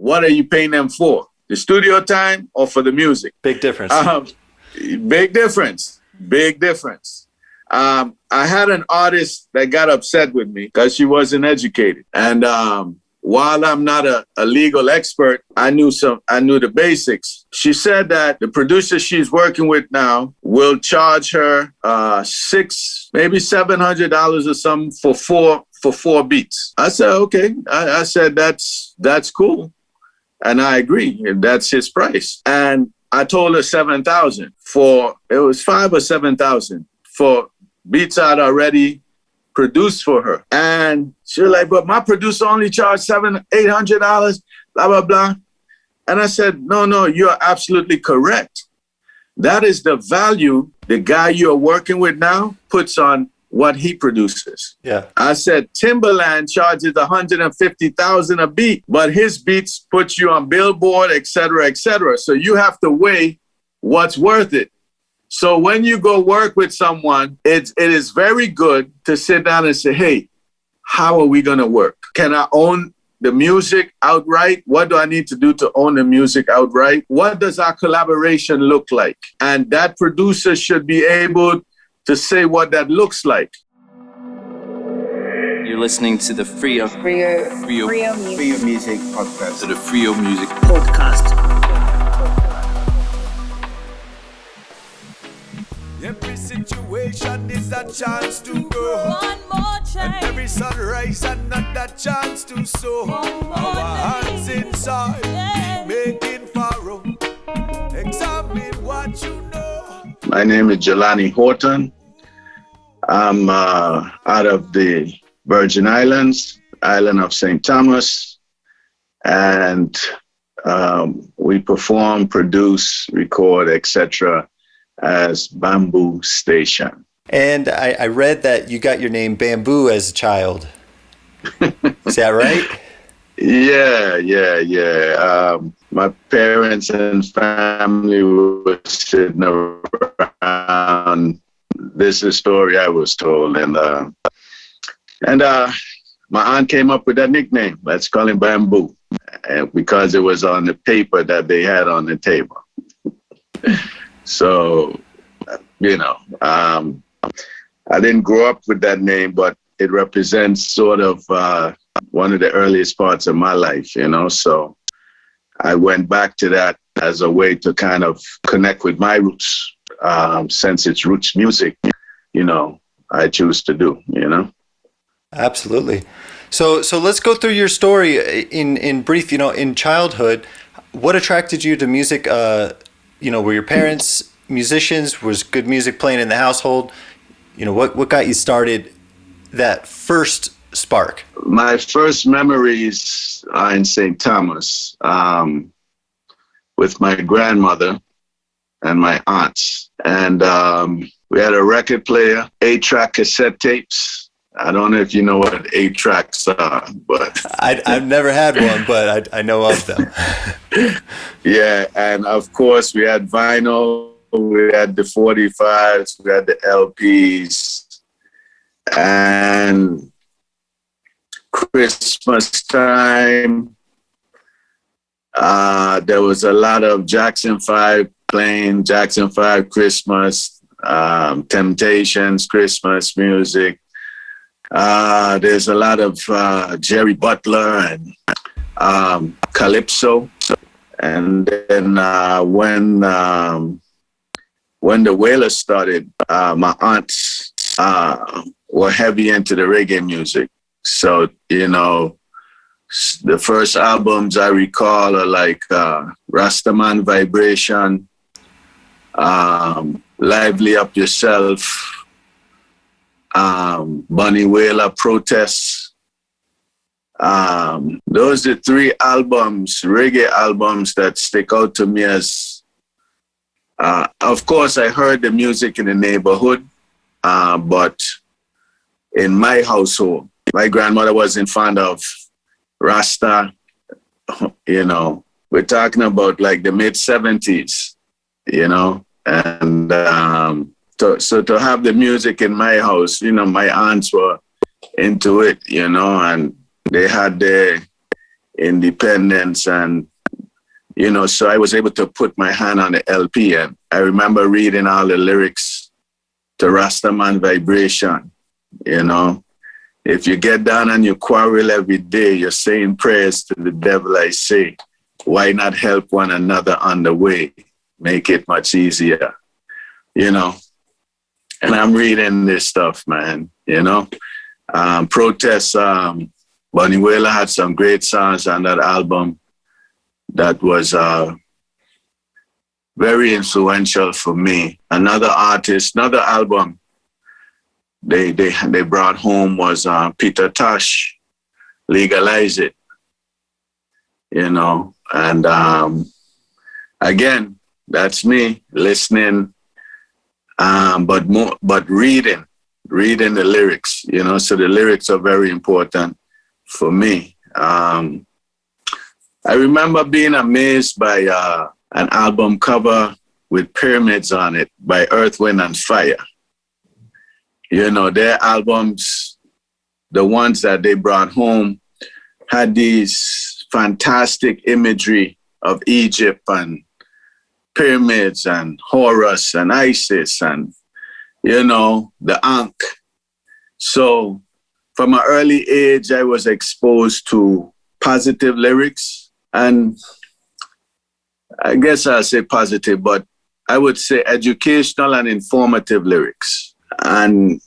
what are you paying them for? The studio time or for the music? Big difference. Big difference. Big difference. I had an artist that got upset with me because she wasn't educated. And while I'm not a legal expert, I knew the basics. She said that the producer she's working with now will charge her maybe $700 or something for four beats. I said, okay. I said, that's cool. And I agree. That's his price. And I told her $7,000 it was $5,000 or $7,000 for beats I'd already produced for her. And she was like, but my producer only charged $800, blah, blah, blah. And I said, no, you're absolutely correct. That is the value the guy you're working with now puts on what he produces. Yeah. I said, Timberland charges $150,000 a beat, but his beats put you on Billboard, et cetera, et cetera. So you have to weigh what's worth it. So when you go work with someone, it is very good to sit down and say, hey, how are we going to work? Can I own the music outright? What do I need to do to own the music outright? What does our collaboration look like? And that producer should be able to say what that looks like. You're listening to the Freio Music Podcast. To the Freio Music Podcast. Every situation is a chance to grow. One more change. And every sunrise another chance to sow. Our hands inside, keep making furrow. Examine what you know. My name is Jalani Horton. I'm out of the Virgin Islands, island of St. Thomas. And we perform, produce, record, etc. as Bambu Station. And I read that you got your name Bamboo as a child. Is that right? Yeah. My parents and family were sitting around. This is a story I was told. And my aunt came up with that nickname. Let's call him Bamboo. Because it was on the paper that they had on the table. So, I didn't grow up with that name, but it represents sort of one of the earliest parts of my life, So I went back to that as a way to kind of connect with my roots, since it's roots music, I choose to do, Absolutely. So let's go through your story in brief. In childhood, what attracted you to music? Were your parents musicians? Was good music playing in the household? What got you started? That first spark. My first memories are in St. Thomas, with my grandmother and my aunts, and we had a record player, 8-track cassette tapes. I don't know if you know what 8-tracks are, but I've never had one, but I know of them. Yeah, and of course we had vinyl, we had the 45s, we had the LPs, and Christmas time, there was a lot of Jackson 5 playing, Jackson 5 Christmas, Temptations, Christmas music. There's a lot of Jerry Butler and Calypso. And then when the Wailers started, my aunts were heavy into the reggae music. So, the first albums I recall are like Rastaman Vibration, Lively Up Yourself, Bunny Wailer Protests. Those are 3 albums, reggae albums, that stick out to me as, of course, I heard the music in the neighborhood, but in my household, my grandmother wasn't fond of Rasta. We're talking about like the mid-70s, and so to have the music in my house, my aunts were into it, and they had their independence, and so I was able to put my hand on the LP, and I remember reading all the lyrics to Rastaman Vibration. If you get down and you quarrel every day, you're saying prayers to the devil, I say, why not help one another on the way? Make it much easier, And I'm reading this stuff, man, Protest, Bunny Wailer had some great songs on that album that was very influential for me. Another album they brought home was Peter Tosh, Legalize It, and again, that's me listening, but reading the lyrics, so the lyrics are very important for me. I remember being amazed by an album cover with pyramids on it by Earth, Wind and Fire. Their albums, the ones that they brought home, had these fantastic imagery of Egypt and pyramids and Horus and Isis and, the Ankh. So from an early age, I was exposed to positive lyrics, and I guess I'll say positive, but I would say educational and informative lyrics. And,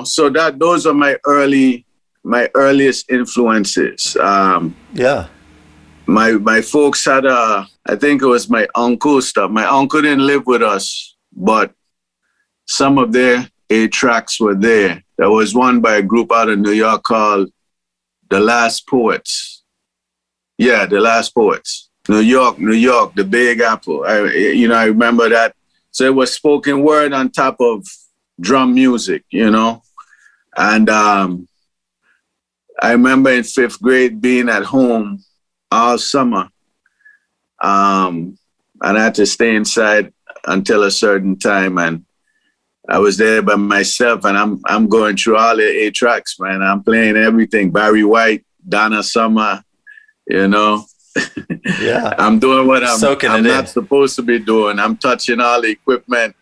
so those are my earliest influences. My folks had I think it was my uncle's stuff. My uncle didn't live with us, but some of their 8 tracks were there. There was one by a group out of New York called The Last Poets. Yeah, The Last Poets. New York, the Big Apple. I remember that. So it was spoken word on top of drum music, And I remember in 5th grade being at home all summer. And I had to stay inside until a certain time, and I was there by myself, and I'm going through all the 8 tracks, man. I'm playing everything. Barry White, Donna Summer, Yeah. I'm doing what I'm not in. supposed to be doing. I'm touching all the equipment,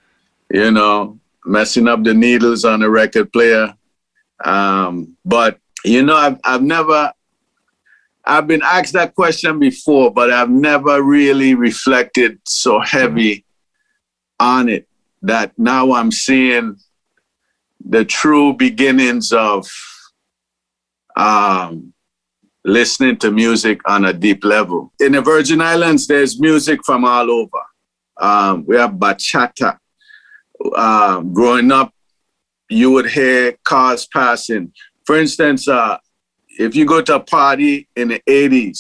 messing up the needles on the record player. But I've been asked that question before, but I've never really reflected so heavy on it that now I'm seeing the true beginnings of listening to music on a deep level. In the Virgin Islands, there's music from all over. We have bachata. Growing up, you would hear cars passing. For instance, if you go to a party in the 80s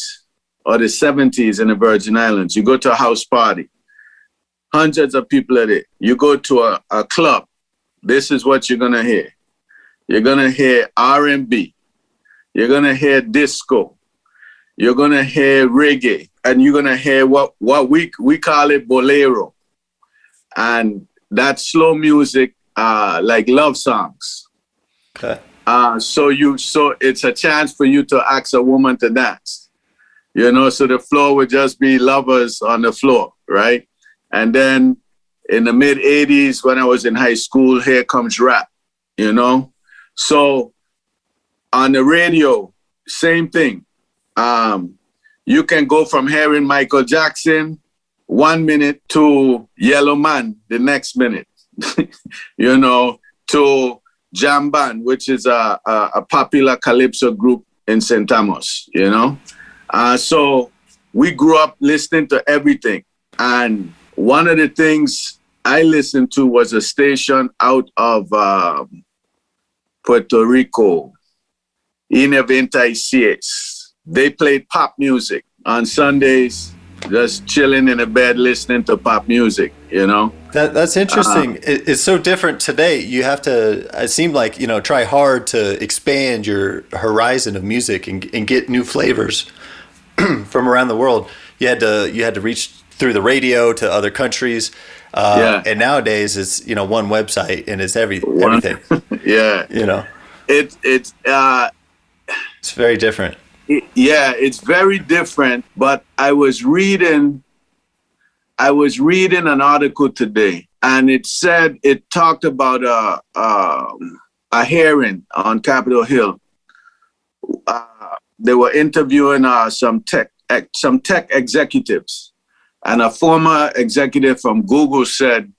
or the 70s in the Virgin Islands, you go to a house party, hundreds of people are there. You go to a club, this is what you're going to hear. You're going to hear R&B. You're going to hear disco. You're going to hear reggae. And you're going to hear what we call it bolero. And that's slow music, like love songs. Okay. So it's a chance for you to ask a woman to dance, so the floor would just be lovers on the floor, right? And then in the mid 80s, when I was in high school, here comes rap, So on the radio, same thing. You can go from hearing Michael Jackson 1 minute to Yellow Man the next minute, to Jam Band, which is a popular calypso group in St. Thomas, So we grew up listening to everything. And one of the things I listened to was a station out of Puerto Rico, Ineventaisies. They played pop music on Sundays, just chilling in a bed listening to pop music, That's interesting. It's so different today. You have to, it seemed like, try hard to expand your horizon of music and get new flavors from around the world. You had to reach through the radio to other countries. And nowadays it's, one website and it's everything. Yeah. It's very different. Yeah, it's very different. But I was reading an article today, and it talked about a hearing on Capitol Hill. They were interviewing some tech executives, and a former executive from Google said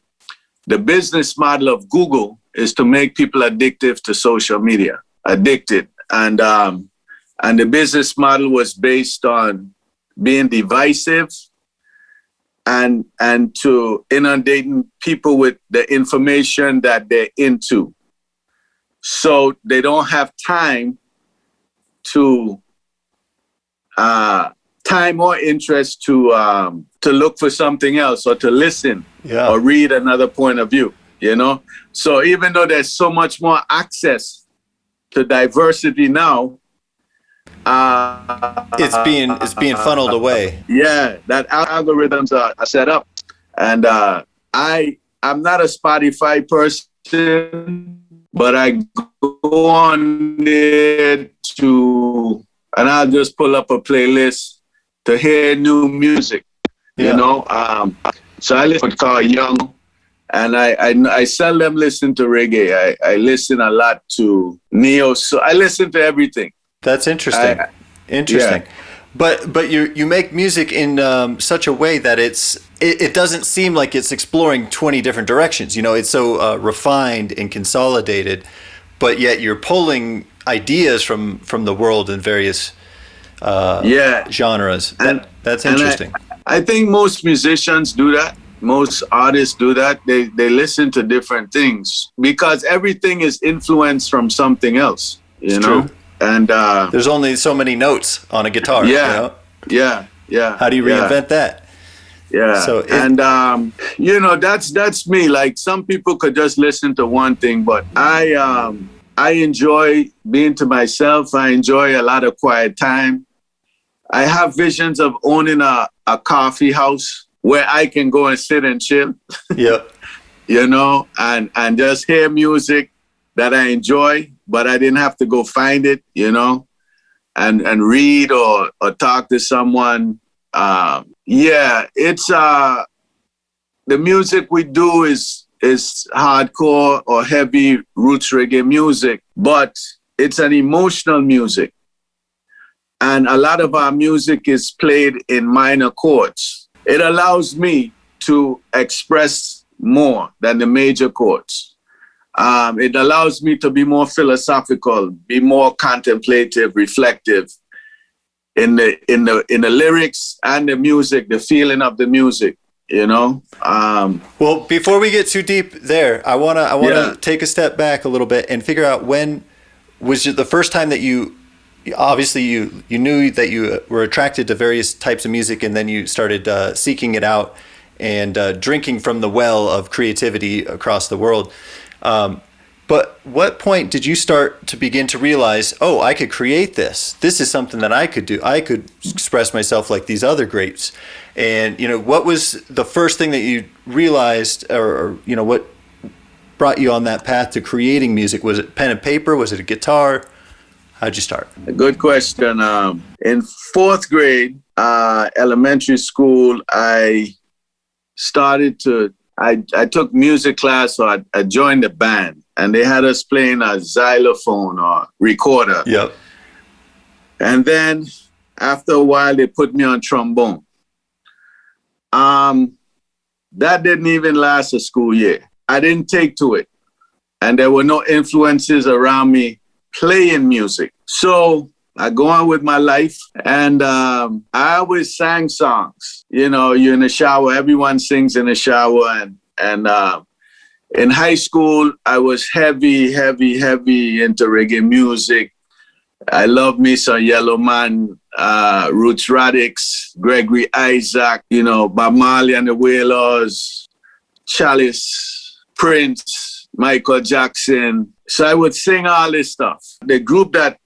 the business model of Google is to make people addicted to social media, addicted, and the business model was based on being divisive and to inundating people with the information that they're into, so they don't have time or interest to look for something else or to listen or read another point of view, you know? So even though there's so much more access to diversity now, it's being funneled away. Yeah, that algorithms are set up. And I'm not a Spotify person, but I go on there and I'll just pull up a playlist to hear new music, you know. So I listen to called Young, and I seldom listen to reggae. I listen a lot to neo. So I listen to everything. That's interesting. Interesting. Yeah. But you make music in such a way that it doesn't seem like it's exploring 20 different directions. You know, it's so refined and consolidated, but yet you're pulling ideas from the world in various genres. That's interesting. And I think most musicians do that. Most artists do that. They listen to different things because everything is influenced from something else, you know? True. And there's only so many notes on a guitar. Yeah. You know? Yeah. How do you reinvent that? Yeah. So you know, that's me. Like some people could just listen to one thing, but I enjoy being to myself. I enjoy a lot of quiet time. I have visions of owning a coffee house where I can go and sit and chill. Yeah. You know, and just hear music that I enjoy, but I didn't have to go find it, you know, and read or talk to someone. It's the music we do is hardcore or heavy roots reggae music, but it's an emotional music. And a lot of our music is played in minor chords. It allows me to express more than the major chords. It allows me to be more philosophical, be more contemplative, reflective in the lyrics and the music, the feeling of the music, you know. Well, before we get too deep there, I wanna take a step back a little bit and figure out when was it the first time that you knew that you were attracted to various types of music, and then you started seeking it out and drinking from the well of creativity across the world. But what point did you start to begin to realize, oh, I could create this. This is something that I could do. I could express myself like these other greats. And, you know, what was the first thing that you realized, or you know, what brought you on that path to creating music? Was it pen and paper? Was it a guitar? How'd you start? A good question. In fourth grade, elementary school, I took music class, so I joined the band, and they had us playing a xylophone or recorder. Yep. And then after a while, they put me on trombone. That didn't even last a school year. I didn't take to it, and there were no influences around me playing music. So I go on with my life, and I always sang songs. You know, you're in the shower, everyone sings in the shower. And in high school, I was heavy into reggae music. I love me some Yellow Man, Roots Radix, Gregory Isaac, you know, Bob Marley and the Wailers, Chalice, Prince, Michael Jackson. So I would sing all this stuff. The group that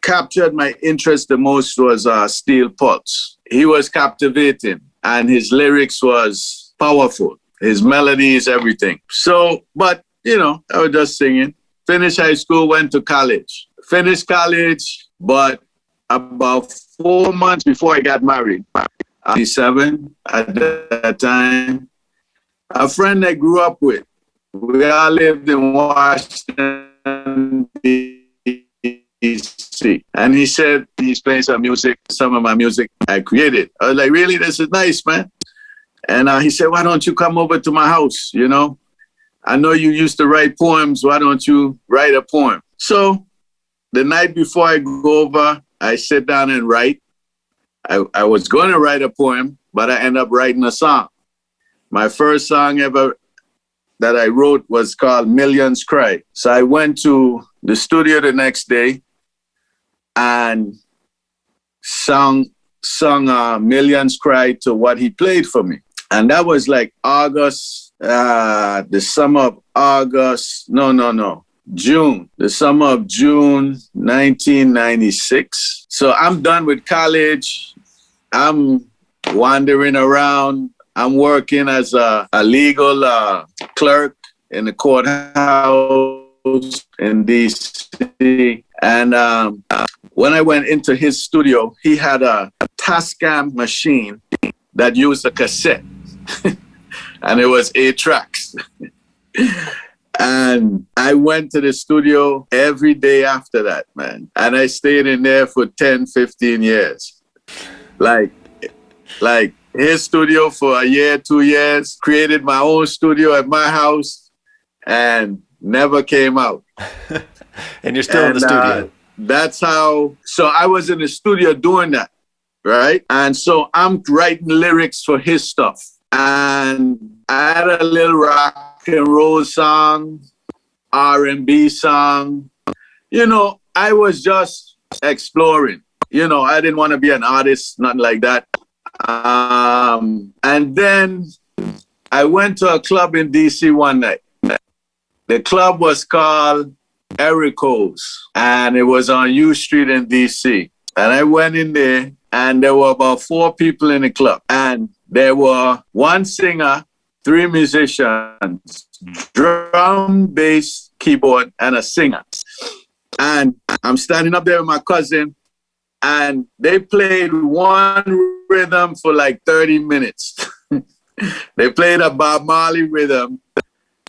captured my interest the most was Steel Pulse. He was captivating, and his lyrics was powerful. His melodies, everything. So, but, you know, I was just singing. Finished high school, went to college. Finished college, but about 4 months before I got married. 27 at that time. A friend I grew up with. We all lived in Washington, D.C. And he said he's playing some music, some of my music I created. I was like, really? This is nice, man. And he said, why don't you come over to my house, you know? I know you used to write poems. Why don't you write a poem? So the night before I go over, I sit down and write. I was going to write a poem, but I ended up writing a song. My first song ever that I wrote was called Millions Cry. So I went to the studio the next day and sung Millions Cry to what he played for me. And that was like August, the summer of August, June, the summer of June 1996. So I'm done with college. I'm wandering around. I'm working as a legal clerk in the courthouse in D.C. And when I went into his studio, he had a Tascam machine that used a cassette. And it was 8 tracks. And I went to the studio every day after that, man. And I stayed in there for 10, 15 years. Like his studio for a year, 2 years, created my own studio at my house and never came out. And you're still in the studio. That's how, so I was in the studio doing that, right? And so I'm writing lyrics for his stuff. And I had a little rock and roll song, R&B song. You know, I was just exploring. You know, I didn't want to be an artist, nothing like that. And then I went to a club in D.C. one night. The club was called Erico's, and it was on U Street in D.C. And I went in there, and there were about 4 people in the club. And there were 1 singer, 3 musicians, drum, bass, keyboard, and a singer. And I'm standing up there with my cousin, and they played 1 rhythm for like 30 minutes. They played a Bob Marley rhythm,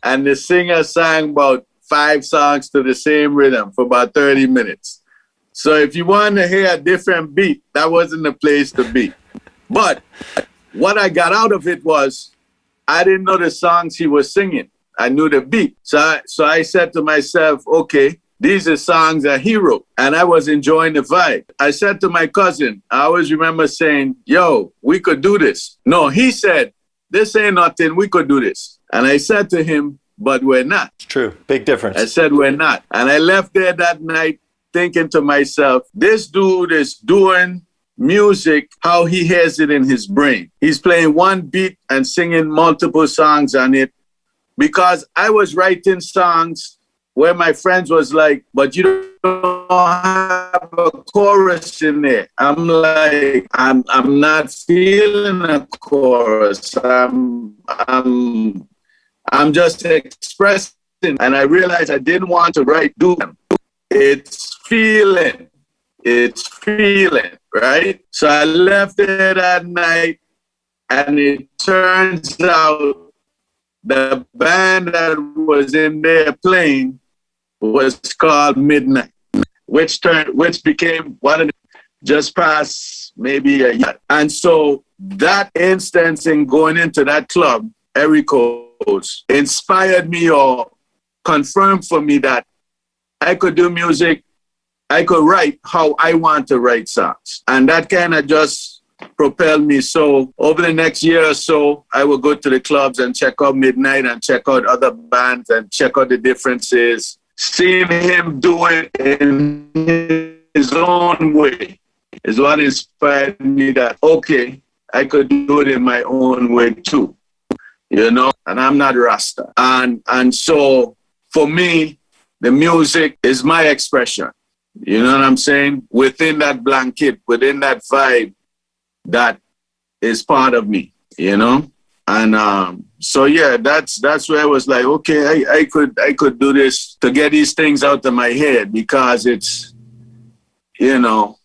and the singer sang about 5 songs to the same rhythm for about 30 minutes. So if you want to hear a different beat, that wasn't the place to be. But what I got out of it was I didn't know the songs he was singing. I knew the beat. So I said to myself, okay, these are songs that he wrote. And I was enjoying the vibe. I said to my cousin, I always remember saying, yo, we could do this. No, he said, this ain't nothing. We could do this. And I said to him, but we're not. It's true. Big difference. I said, we're not. And I left there that night thinking to myself, this dude is doing music how he has it in his brain. He's playing 1 beat and singing multiple songs on it, because I was writing songs where my friends was like, but you don't have a chorus in there. I'm like, I'm not feeling a chorus. I'm just expressing. And I realized I didn't want to write do them. It's feeling, right? So I left there that night, and it turns out the band that was in there playing was called Midnight, which became one of the, just past maybe a year. And so that instance in going into that club, Erico's, inspired me or confirmed for me that I could do music, I could write how I want to write songs. And that kind of just propelled me. So over the next year or so, I will go to the clubs and check out Midnight and check out other bands and check out the differences. Seeing him do it in his own way is what inspired me that, okay, I could do it in my own way too, you know, and I'm not Rasta. And so for me, the music is my expression. You know what I'm saying? Within that blanket, within that vibe, that is part of me, you know? And so yeah, that's where I was like, okay, I could do this to get these things out of my head, because it's, you know,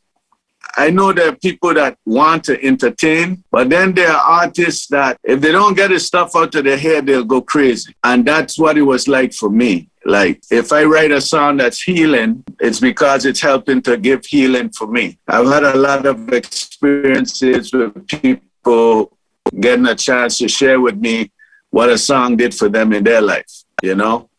I know there are people that want to entertain, but then there are artists that if they don't get the stuff out of their head, they'll go crazy. And that's what it was like for me. Like, if I write a song that's healing, it's because it's helping to give healing for me. I've had a lot of experiences with people getting a chance to share with me what a song did for them in their life, you know?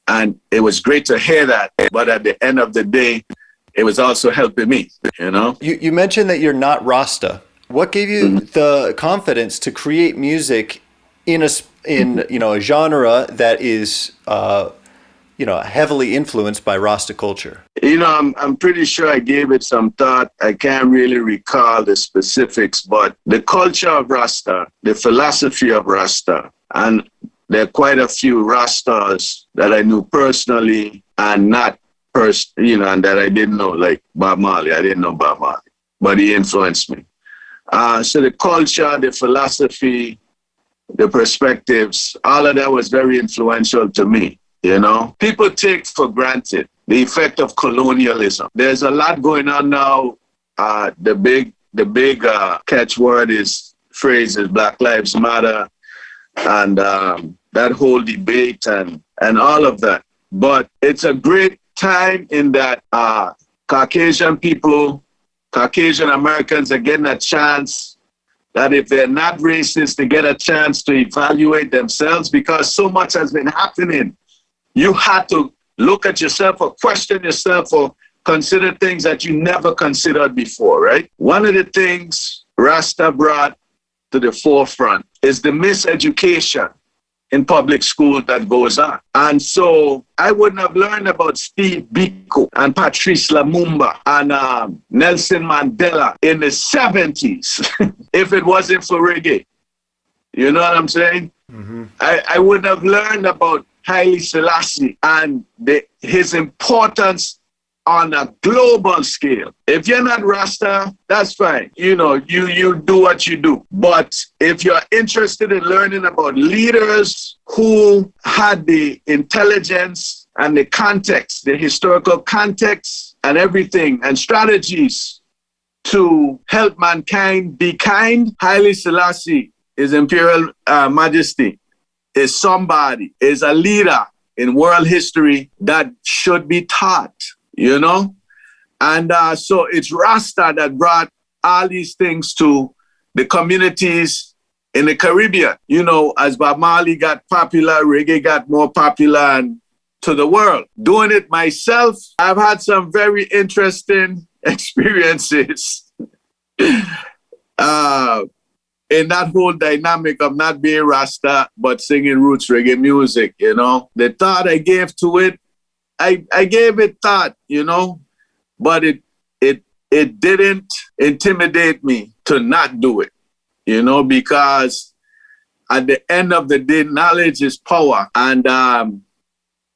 And it was great to hear that. But at the end of the day, it was also helping me, you know? You mentioned that you're not Rasta. What gave you the confidence to create music in a genre that is heavily influenced by Rasta culture? I'm pretty sure I gave it some thought. I can't really recall the specifics, but the culture of Rasta, the philosophy of Rasta, and there are quite a few Rastas that I knew personally and not and that I didn't know, like Bob Marley. I didn't know Bob Marley, but he influenced me. So the culture, the philosophy, the perspectives, all of that was very influential to me, you know? People take for granted the effect of colonialism. There's a lot going on now. The big catchword phrase is Black Lives Matter, and that whole debate and all of that. But it's a great time in that Caucasian Americans are getting a chance that if they're not racist, they get a chance to evaluate themselves, because so much has been happening. You had to look at yourself or question yourself or consider things that you never considered before, right? One of the things Rasta brought to the forefront is the miseducation in public school that goes on. And so I wouldn't have learned about Steve Biko and Patrice Lumumba and Nelson Mandela in the 70s if it wasn't for reggae. You know what I'm saying? Mm-hmm. I wouldn't have learned about Haile Selassie and his importance on a global scale. If you're not Rasta, that's fine. You do what you do. But if you're interested in learning about leaders who had the intelligence and the context, the historical context and everything, and strategies to help mankind be kind, Haile Selassie, His Imperial Majesty, is a leader in world history that should be taught. You know? And so it's Rasta that brought all these things to the communities in the Caribbean. You know, as Bob Marley got popular, reggae got more popular and to the world. Doing it myself, I've had some very interesting experiences in that whole dynamic of not being Rasta, but singing roots reggae music, you know? The thought I gave to it, I gave it thought, you know, but it didn't intimidate me to not do it, you know, because at the end of the day, knowledge is power. And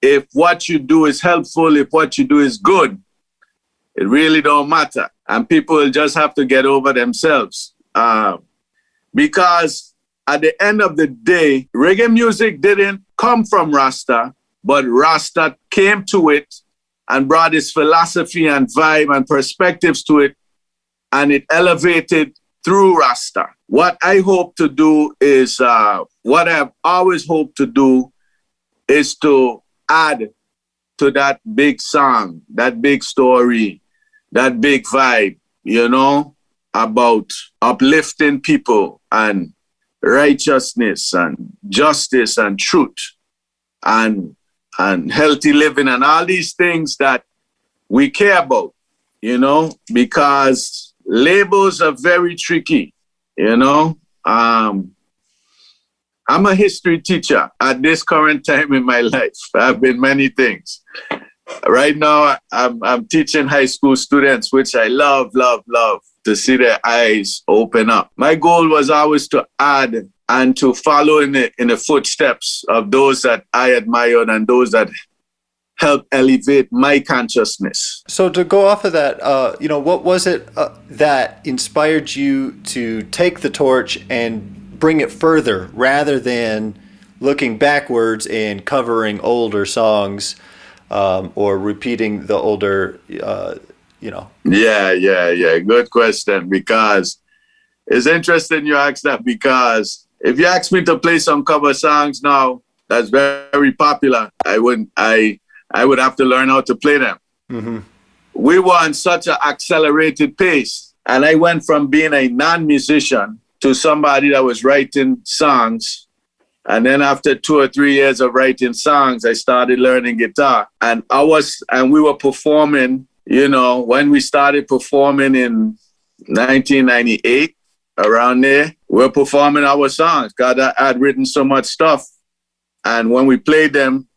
if what you do is helpful, if what you do is good, it really don't matter. And people just have to get over themselves. Because at the end of the day, reggae music didn't come from Rasta, but Rasta came to it and brought his philosophy and vibe and perspectives to it, and it elevated through Rasta. What I hope to do is, what I've always hoped to do is to add to that big song, that big story, that big vibe, you know, about uplifting people and righteousness and justice and truth and healthy living and all these things that we care about, you know, because labels are very tricky, you know. I'm a history teacher at this current time in my life. I've been many things. Right now, I'm teaching high school students, which I love to see their eyes open up. My goal was always to add and to follow in the footsteps of those that I admired and those that helped elevate my consciousness. So to go off of that, what was it that inspired you to take the torch and bring it further rather than looking backwards and covering older songs or repeating the older you know? Yeah. Good question, because it's interesting you ask that, because if you ask me to play some cover songs now that's very popular, I would have to learn how to play them. Mm-hmm. We were on such an accelerated pace, and I went from being a non-musician to somebody that was writing songs. And then after 2 or 3 years of writing songs, I started learning guitar. And we were performing, you know, when we started performing in 1998, around there, we were performing our songs. God, I had written so much stuff. And when we played them,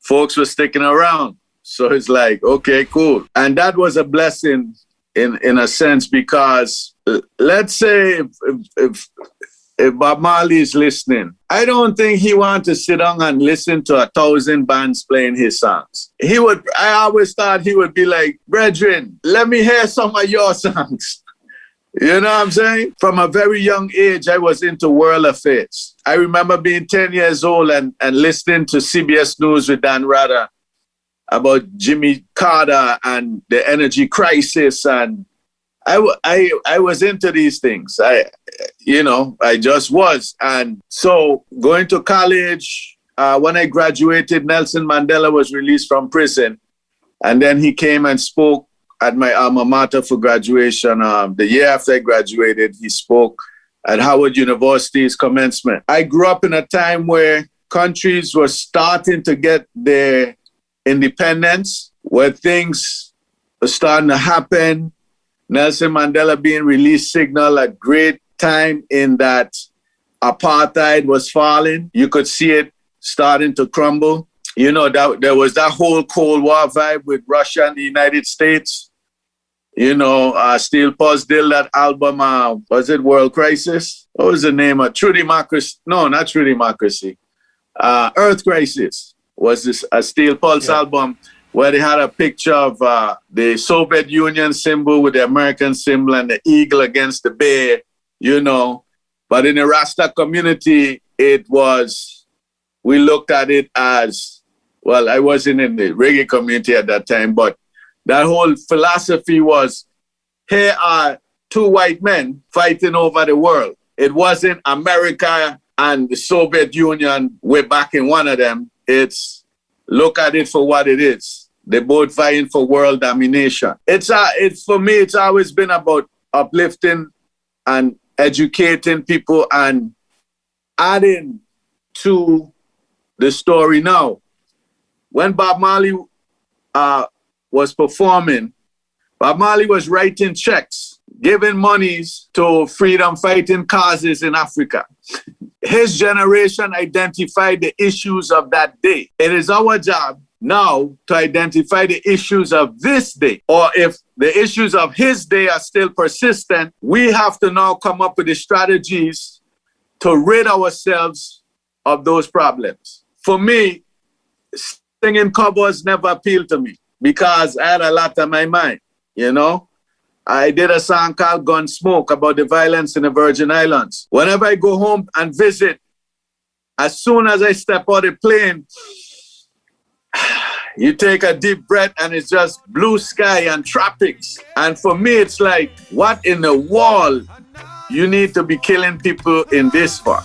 folks were sticking around. So it's like, okay, cool. And that was a blessing in a sense, because let's say if Bob Marley is listening, I don't think he wants to sit down and listen to 1,000 bands playing his songs. I always thought he would be like, brethren, let me hear some of your songs. You know what I'm saying? From a very young age, I was into world affairs. I remember being 10 years old and listening to CBS News with Dan Rather about Jimmy Carter and the energy crisis. And I was into these things. I just was. And so going to college, when I graduated, Nelson Mandela was released from prison. And then he came and spoke at my alma mater for graduation. The year after I graduated, he spoke at Howard University's commencement. I grew up in a time where countries were starting to get their independence, where things were starting to happen. Nelson Mandela being released signal a great time in that apartheid was falling. You could see it starting to crumble. You know, that there was that whole Cold War vibe with Russia and the United States. You know, Steel Pulse did that album, was it World Crisis? What was the name of True Democracy? No, not True Democracy. Earth Crisis was this a Steel Pulse album where they had a picture of the Soviet Union symbol with the American symbol and the eagle against the bear, you know. But in the Rasta community, we looked at it as, well, I wasn't in the reggae community at that time, but that whole philosophy was, here are two white men fighting over the world. It wasn't America and the Soviet Union, we're backing one of them. It's, look at it for what it is. They're both fighting for world domination. For me, it's always been about uplifting and educating people and adding to the story now. When Bob Marley was performing, Bob Marley was writing checks, giving monies to freedom fighting causes in Africa. His generation identified the issues of that day. It is our job now to identify the issues of this day. Or if the issues of his day are still persistent, we have to now come up with the strategies to rid ourselves of those problems. For me, singing covers never appealed to me because I had a lot on my mind, you know? I did a song called Gunsmoke about the violence in the Virgin Islands. Whenever I go home and visit, as soon as I step out of the plane, you take a deep breath and it's just blue sky and tropics. And for me, it's like, what in the world you need to be killing people in this for?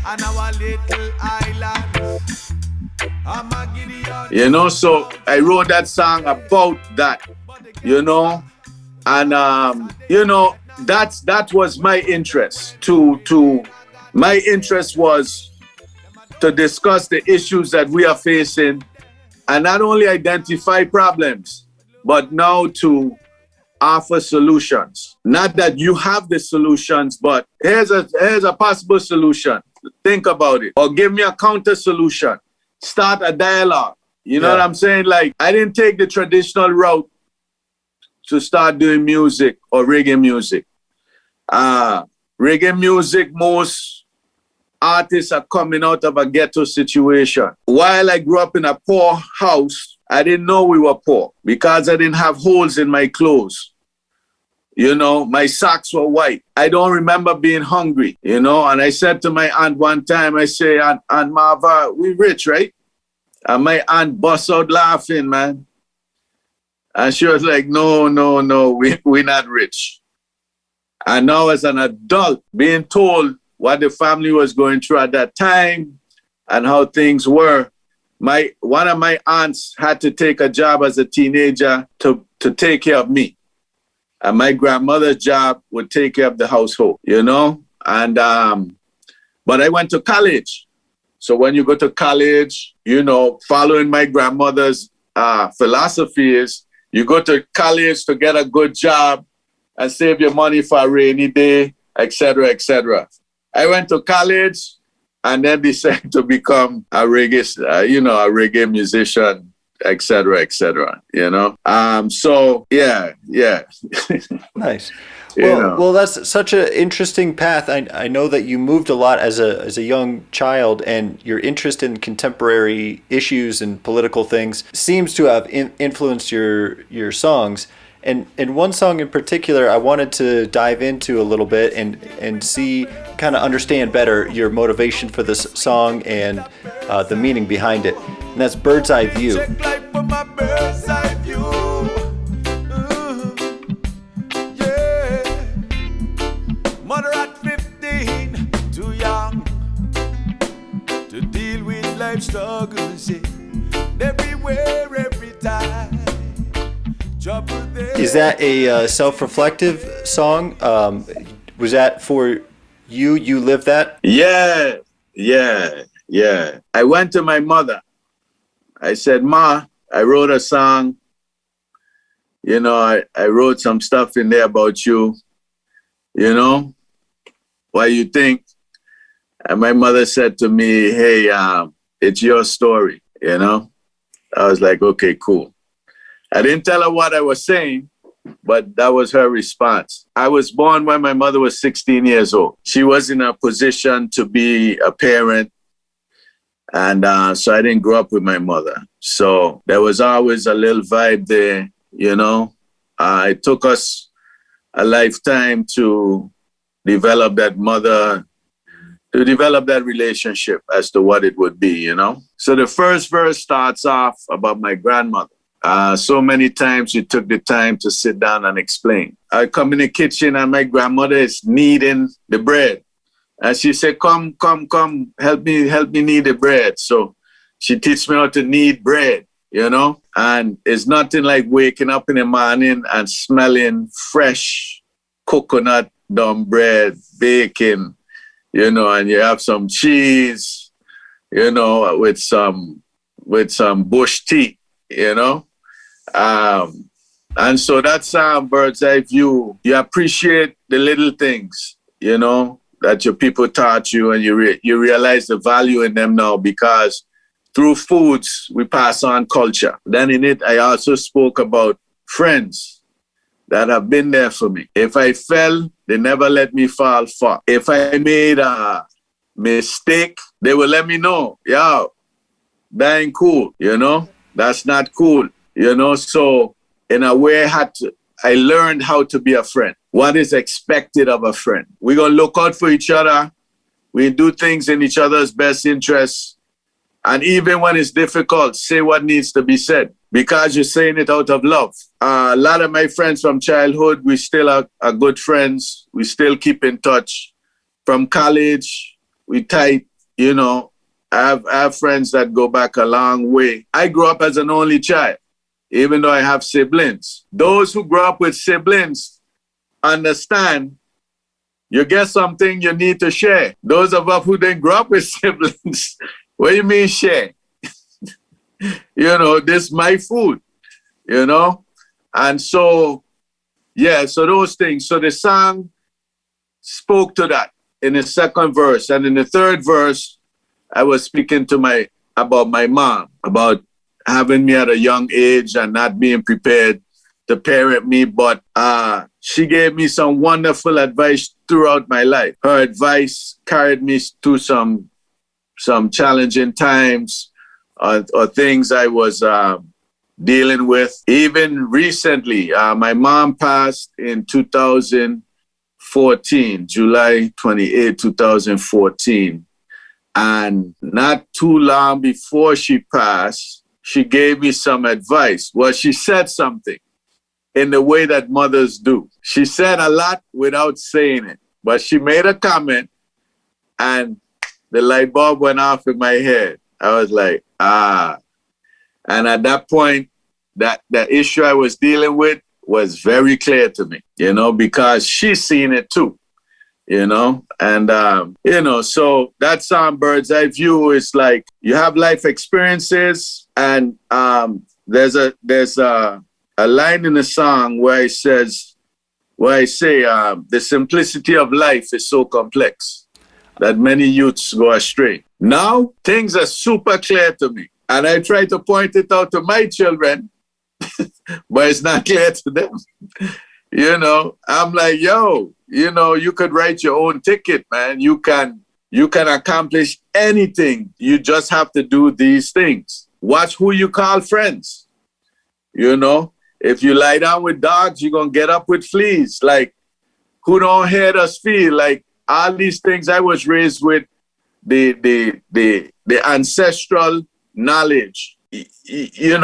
On our little island. You know, so I wrote that song about that, you know, and you know, that was my interest. My interest was to discuss the issues that we are facing and not only identify problems, but now to offer solutions. Not that you have the solutions, but here's a possible solution. Think about it. Or give me a counter solution. Start a dialogue. You know what I'm saying? Like, I didn't take the traditional route to start doing music or reggae music. Reggae music, most artists are coming out of a ghetto situation. While I grew up in a poor house, I didn't know we were poor because I didn't have holes in my clothes. You know, my socks were white. I don't remember being hungry, you know. And I said to my aunt one time, I say, Aunt Marva, we rich, right? And my aunt bust out laughing, man. And she was like, no, we're not rich. And now as an adult, being told what the family was going through at that time and how things were, one of my aunts had to take a job as a teenager to take care of me. And my grandmother's job would take care of the household, you know? And, but I went to college. So when you go to college, you know, following my grandmother's philosophy is you go to college to get a good job and save your money for a rainy day, etc., etc. I went to college and then decided to become a reggae musician, etc., you know. So yeah. Nice. Well, that's such an interesting path. I know that you moved a lot as a young child, and your interest in contemporary issues and political things seems to have influenced your songs. And one song in particular, I wanted to dive into a little bit and see, kind of understand better your motivation for this song and the meaning behind it. And that's Bird's Eye View. Mother at 15, too young to deal with life struggles. Everywhere, every time. Is that a self-reflective song? Was that for you? You lived that? Yeah. I went to my mother. I said, Ma, I wrote a song. You know, I wrote some stuff in there about you. You know, what you think? And my mother said to me, hey, it's your story, you know? I was like, okay, cool. I didn't tell her what I was saying, but that was her response. I was born when my mother was 16 years old. She was in a position to be a parent. And so I didn't grow up with my mother. So there was always a little vibe there, you know? It took us a lifetime to develop that relationship as to what it would be, you know? So the first verse starts off about my grandmother. So many times she took the time to sit down and explain. I come in the kitchen and my grandmother is kneading the bread. And she said, come, help me knead the bread. So she teach me how to knead bread, you know? And it's nothing like waking up in the morning and smelling fresh coconut dumb bread, bacon, you know, and you have some cheese, you know, with some bush tea, you know. And so that's Bird's Eye View. You appreciate the little things, you know, that your people taught you, and you realize the value in them now, because through foods, we pass on culture. Then in it, I also spoke about friends that have been there for me. If I fell, they never let me fall far. If I made a mistake, they will let me know. Yo, that ain't cool, you know? That's not cool, you know? So in a way, I learned how to be a friend. What is expected of a friend? We're going to look out for each other. We do things in each other's best interests. And even when it's difficult, say what needs to be said, because you're saying it out of love. A lot of my friends from childhood, we still are good friends. We still keep in touch. From college, we tight, you know. I have friends that go back a long way. I grew up as an only child, even though I have siblings. Those who grew up with siblings understand you get something you need to share. Those of us who didn't grow up with siblings, what do you mean share? You know, this is my food, you know? And so, yeah, so those things. So the song spoke to that in the second verse. And in the third verse, I was speaking about my mom, about having me at a young age and not being prepared to parent me, but she gave me some wonderful advice throughout my life. Her advice carried me through some challenging times or things I was dealing with. Even recently, my mom passed in 2014, July 28, 2014. And not too long before she passed, she gave me some advice. Well, she said something in the way that mothers do. She said a lot without saying it, but she made a comment and the light bulb went off in my head. I was like, And at that point, that issue I was dealing with was very clear to me, because she's seen it too, and, so that song, Bird's Eye View, is like you have life experiences, and there's a line in the song where I say, the simplicity of life is so complex that many youths go astray. Now, things are super clear to me. And I try to point it out to my children, but it's not clear to them. I'm like, you could write your own ticket, man. You can accomplish anything. You just have to do these things. Watch who you call friends. If you lie down with dogs, you're going to get up with fleas. Like, who don't hurt us feel? Like, all these things I was raised with, the ancestral knowledge. You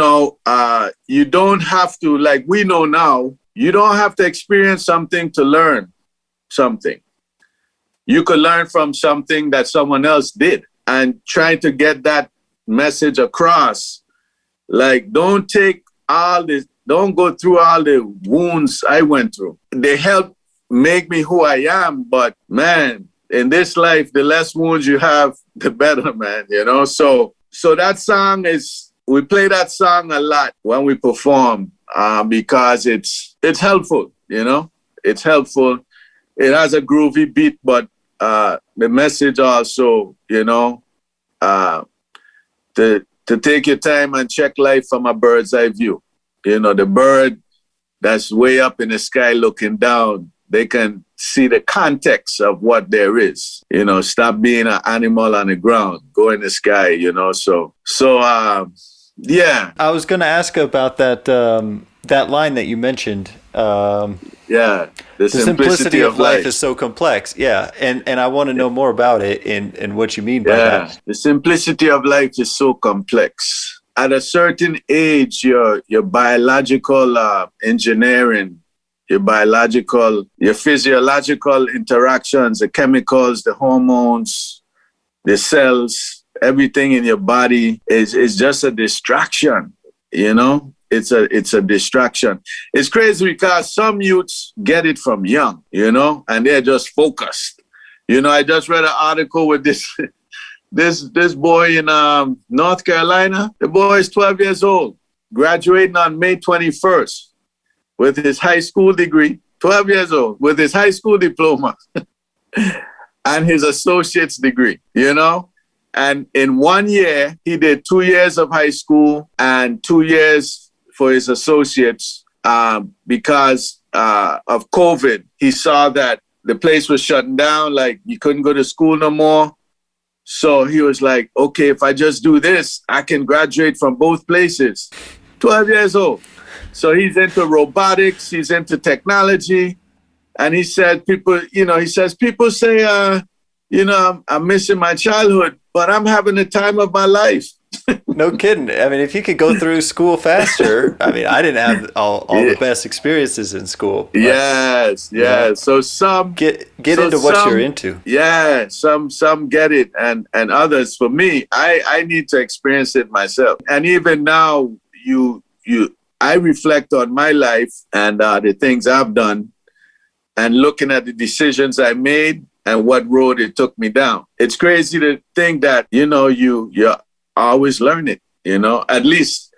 don't have to, like we know now, you don't have to experience something to learn something. You could learn from something that someone else did, and trying to get that message across. Like, don't go through all the wounds I went through. They help make me who I am, but man, in this life, the less wounds you have, the better, man, So that song we play that song a lot when we perform because it's helpful, It's helpful. It has a groovy beat, but the message also, to take your time and check life from a bird's eye view. The bird that's way up in the sky looking down, they can see the context of what there is. Stop being an animal on the ground, go in the sky, yeah. I was going to ask about that line that you mentioned. The simplicity of life is so complex. Yeah, and I want to know more about it and what you mean by that. The simplicity of life is so complex. At a certain age, your biological engineering, your physiological interactions, the chemicals, the hormones, the cells, everything in your body is just a distraction, It's a distraction. It's crazy because some youths get it from young, and they're just focused. I just read an article with this boy in North Carolina. The boy is 12 years old, graduating on May 21st with his high school degree, 12 years old, with his high school diploma and his associate's degree, And in 1 year, he did 2 years of high school and 2 years for his associates because of COVID. He saw that the place was shutting down, like you couldn't go to school no more. So he was like, okay, if I just do this, I can graduate from both places. 12 years old. So he's into robotics, he's into technology. And he said, people say, I'm missing my childhood, but I'm having the time of my life. No kidding. I mean, if you could go through school faster, I didn't have all the best experiences in school. Yes. So some get into what you're into. Yeah, some get it, and others. For me, I need to experience it myself. And even now, I reflect on my life and the things I've done, and looking at the decisions I made and what road it took me down. It's crazy to think that you're always learning. At least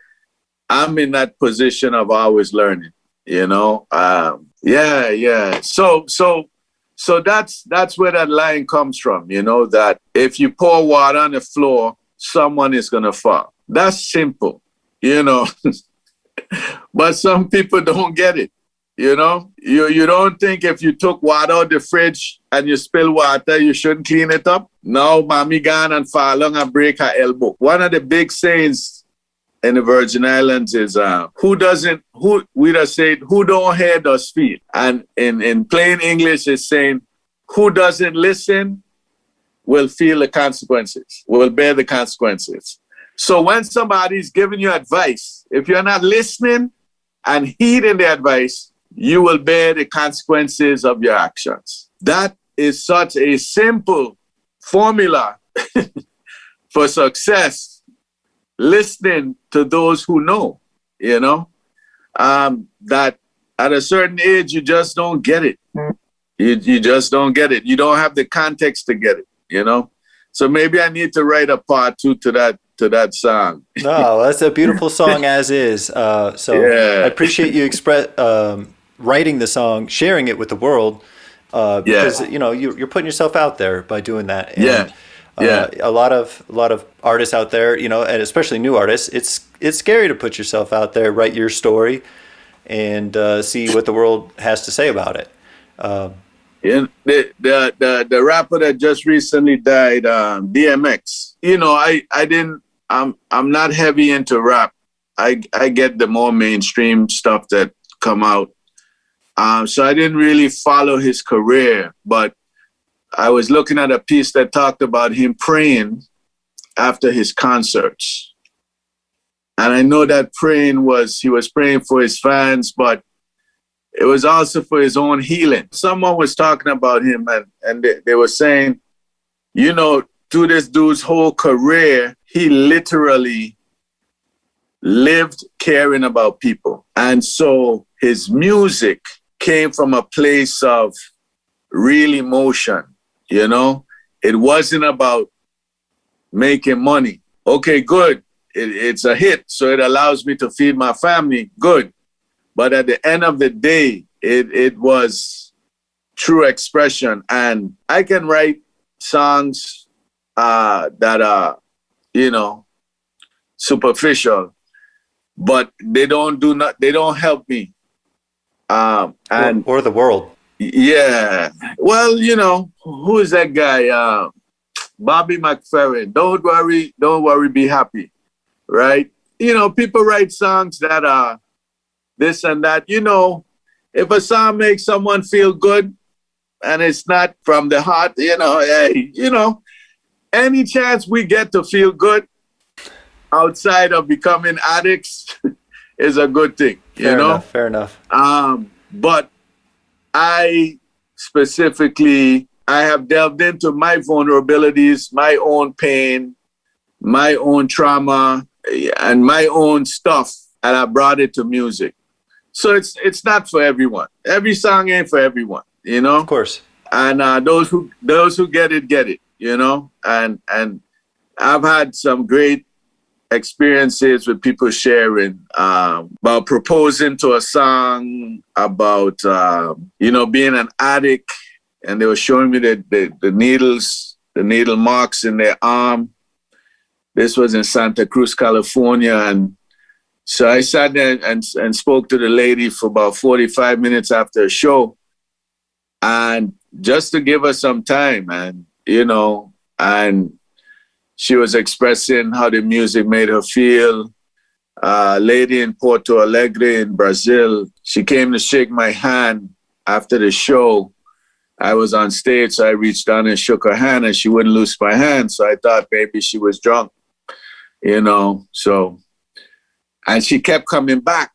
I'm in that position of always learning. So that's where that line comes from. That if you pour water on the floor, someone is gonna fall. That's simple. But some people don't get it. You know, you don't think if you took water out the fridge and you spill water, you shouldn't clean it up. Now, mommy gone and fall on and break her elbow. One of the big sayings in the Virgin Islands is, who don't hear does feel. And in plain English, it's saying, who doesn't listen will feel the consequences, will bear the consequences. So when somebody's giving you advice, if you're not listening and heeding the advice, you will bear the consequences of your actions. That is such a simple formula for success. Listening to those who know, you know, that at a certain age, you just don't get it. You just don't get it. You don't have the context to get it, you know? So maybe I need to write a part 2 to that song. No, that's a beautiful song as is. I appreciate you writing the song, sharing it with the world, because you know you're putting yourself out there by doing that. And, a lot of artists out there, you know, and especially new artists, it's scary to put yourself out there, write your story, and see what the world has to say about it. The rapper that just recently died, DMX. You know, I'm not heavy into rap. I get the more mainstream stuff that come out. So I didn't really follow his career, but I was looking at a piece that talked about him praying after his concerts. And I know that he was praying for his fans, but it was also for his own healing. Someone was talking about him and they were saying, you know, through this dude's whole career, he literally lived caring about people. And so his music came from a place of real emotion, you know? It wasn't about making money. Okay, good. It's a hit, so it allows me to feed my family. Good. But at the end of the day, it was true expression. And I can write songs that are, you know, superficial, but they don't help me. And or the world. Yeah. Well, you know, who is that guy? Bobby McFerrin. Don't worry, be happy. Right? You know, people write songs that are this and that. You know, if a song makes someone feel good and it's not from the heart, you know, hey, you know, any chance we get to feel good outside of becoming addicts is a good thing, Fair enough. But I specifically, I have delved into my vulnerabilities, my own pain, my own trauma, and my own stuff, and I brought it to music. So it's not for everyone. Every song ain't for everyone, you know? Of course. And those who get it, you know? And I've had some great experiences with people sharing about proposing to a song, about you know, being an addict, and they were showing me the needle marks in their arm. This was in Santa Cruz, California, and so I sat there and spoke to the lady for about 45 minutes after a show, and just to give her some time, and you know, and she was expressing how the music made her feel. Lady in Porto Alegre in Brazil, she came to shake my hand after the show. I was on stage, so I reached down and shook her hand, and she wouldn't loose my hand. So I thought maybe she was drunk, you know. So, and she kept coming back.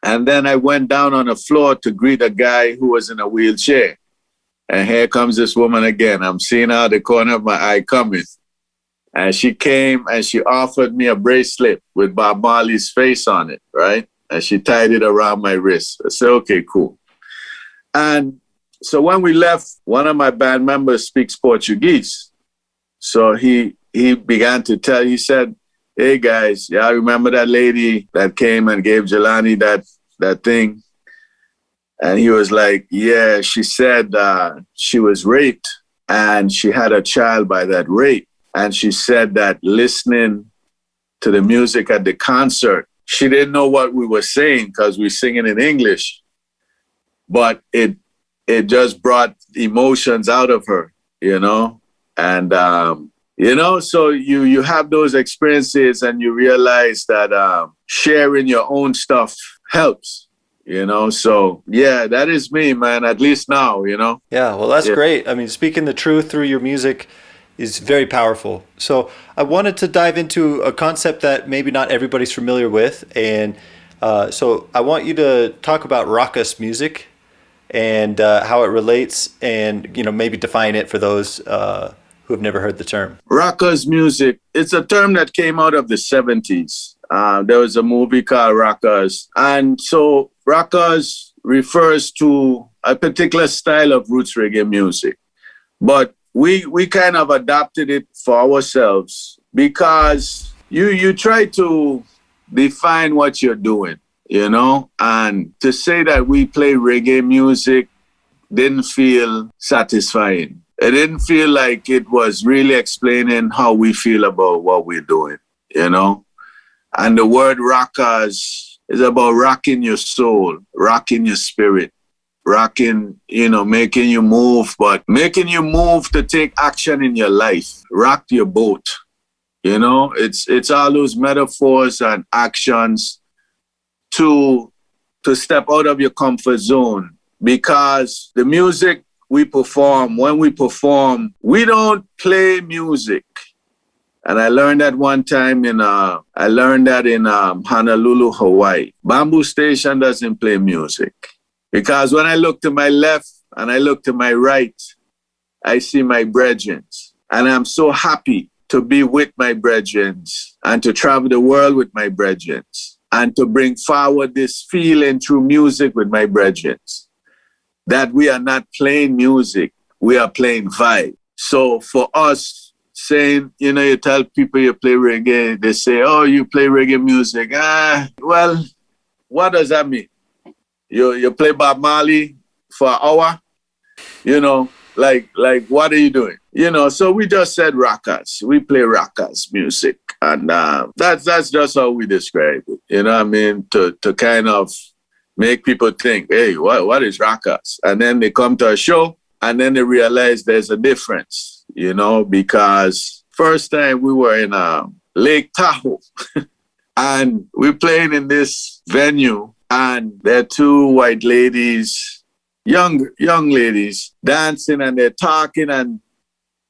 And then I went down on the floor to greet a guy who was in a wheelchair. And here comes this woman again. I'm seeing her out the corner of my eye coming. And she came and she offered me a bracelet with Bob Marley's face on it, right? And she tied it around my wrist. I said, okay, cool. And so when we left, one of my band members speaks Portuguese. So he began to tell, he said, hey guys, y'all remember that lady that came and gave Jalani that thing? And he was like, yeah, she said she was raped and she had a child by that rape. And she said that listening to the music at the concert she didn't know what we were saying because we're singing in English, but it just brought emotions out of her, you know? And, you know, so you have those experiences and you realize that sharing your own stuff helps, you know? So, yeah, that is me, man, at least now, you know? Yeah, well, that's great. I mean, speaking the truth through your music is very powerful. So I wanted to dive into a concept that maybe not everybody's familiar with. And so I want you to talk about raucous music and how it relates and, you know, maybe define it for those who have never heard the term. Raucous music, it's a term that came out of the 70s. There was a movie called Rockers. And so Rockers refers to a particular style of roots reggae music. But we kind of adapted it for ourselves because you try to define what you're doing, you know, and to say that we play reggae music didn't feel satisfying. It didn't feel like it was really explaining how we feel about what we're doing, you know. And the word rockers is about rocking your soul, rocking your spirit, rocking, you know, making you move, but making you move to take action in your life. Rock your boat. You know, it's all those metaphors and actions to step out of your comfort zone, because the music we perform, when we perform, we don't play music. And I learned that one time in Honolulu, Hawaii. Bambu Station doesn't play music. Because when I look to my left and I look to my right, I see my brethren. And I'm so happy to be with my brethren and to travel the world with my brethren and to bring forward this feeling through music with my brethren. That we are not playing music, we are playing vibe. So for us, saying, you know, you tell people you play reggae, they say, oh, you play reggae music. Well, what does that mean? You play Bob Marley for an hour, you know, like what are you doing? You know, so we just said rockers. We play rockers music. And that's just how we describe it. You know what I mean? To kind of make people think, hey, what is rockers? And then they come to a show and then they realize there's a difference, you know, because first time we were in Lake Tahoe and we played in this venue. And there are two white ladies, young ladies, dancing and they're talking and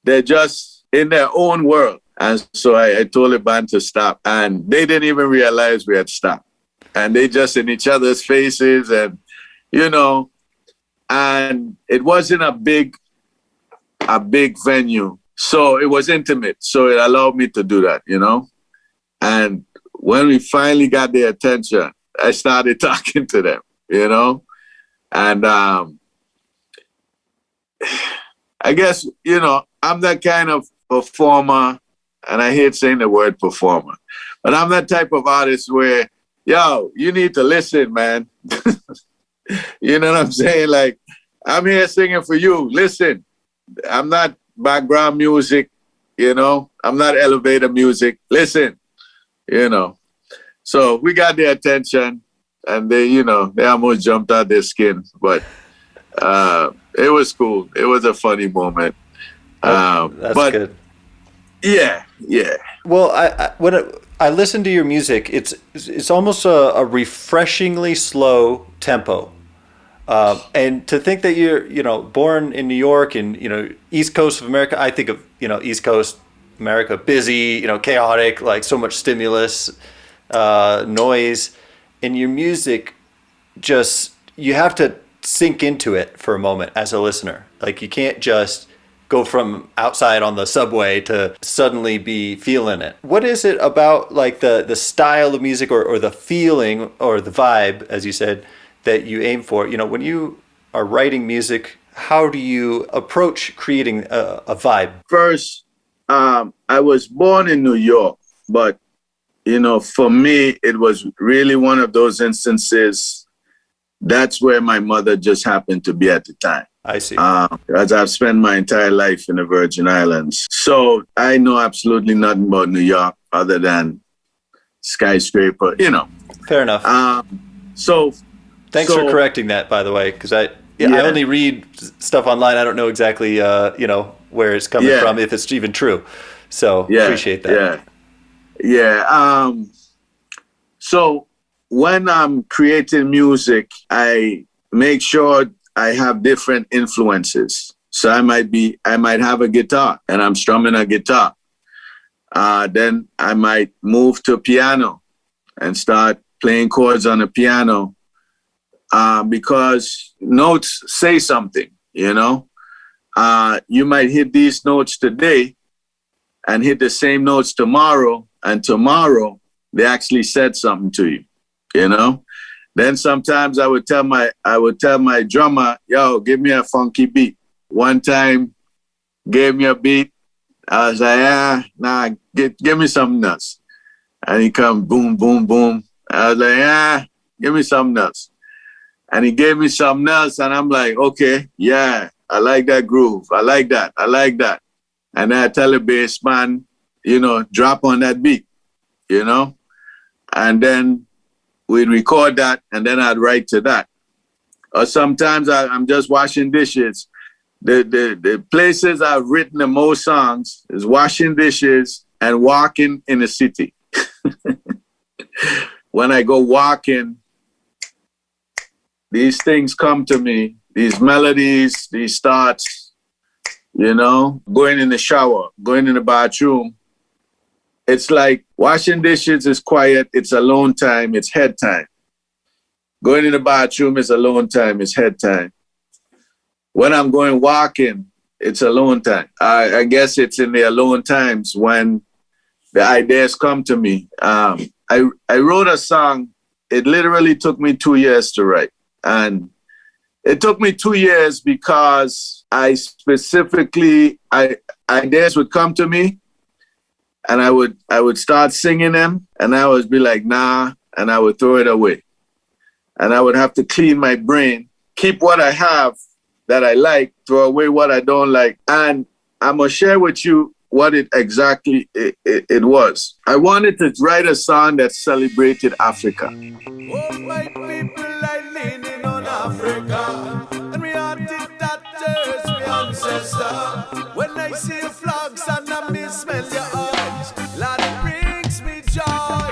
they're just in their own world. And so I told the band to stop and they didn't even realize we had stopped. And they just in each other's faces and, you know, and it wasn't a big venue. So it was intimate. So it allowed me to do that, you know. And when we finally got their attention, I started talking to them, you know, and I guess, you know, I'm that kind of performer, and I hate saying the word performer, but I'm that type of artist where, yo, you need to listen, man. You know what I'm saying? Like, I'm here singing for you. Listen, I'm not background music, you know, I'm not elevator music. Listen, you know. So we got their attention and they, you know, they almost jumped out their skin, but it was cool. It was a funny moment. That's but good. Yeah. Well, when I listen to your music, it's almost a refreshingly slow tempo. And to think that you're, you know, born in New York and, you know, East Coast of America, I think of, you know, East Coast America, busy, you know, chaotic, like so much stimulus, noise, and your music just, you have to sink into it for a moment as a listener. Like you can't just go from outside on the subway to suddenly be feeling it. What is it about like the style of music or the feeling or the vibe, as you said, that you aim for? You know, when you are writing music, how do you approach creating a vibe? First, I was born in New York, but you know, for me, it was really one of those instances. That's where my mother just happened to be at the time. I see. As I've spent my entire life in the Virgin Islands. So I know absolutely nothing about New York other than skyscraper, you know. Fair enough. So thanks for correcting that, by the way, because I only read stuff online. I don't know exactly, where it's coming from, if it's even true. So appreciate that. So when I'm creating music, I make sure I have different influences. So I might have a guitar and I'm strumming a guitar. Then I might move to piano and start playing chords on the piano, because notes say something, you might hit these notes today and hit the same notes tomorrow, and tomorrow they actually said something to you, Then sometimes I would tell my drummer, yo, give me a funky beat. One time, gave me a beat. I was like, give me something else. And he come boom, boom, boom. I was like, give me something else. And he gave me something else, and I'm like, okay, I like that groove. I like that. And then I tell the bass man, drop on that beat, and then we'd record that, and then I'd write to that. Or sometimes I'm just washing dishes. The places I've written the most songs is washing dishes and walking in the city. When I go walking, these things come to me, these melodies, these thoughts, going in the shower, going in the bathroom. It's like washing dishes is quiet, it's alone time, it's head time. Going in the bathroom is alone time, it's head time. When I'm going walking, it's alone time. I guess it's in the alone times when the ideas come to me. I wrote a song. It literally took me 2 years to write. And it took me 2 years because ideas would come to me, and I would start singing them, and I would be like, nah, and I would throw it away. And I would have to clean my brain, keep what I have that I like, throw away what I don't like. And I'm going to share with you what it exactly it was. I wanted to write a song that celebrated Africa. Oh, my people are leaning on Africa, and we are dictators, we ancestors. When I see your flags and I smell your eyes, Lord, it brings me joy.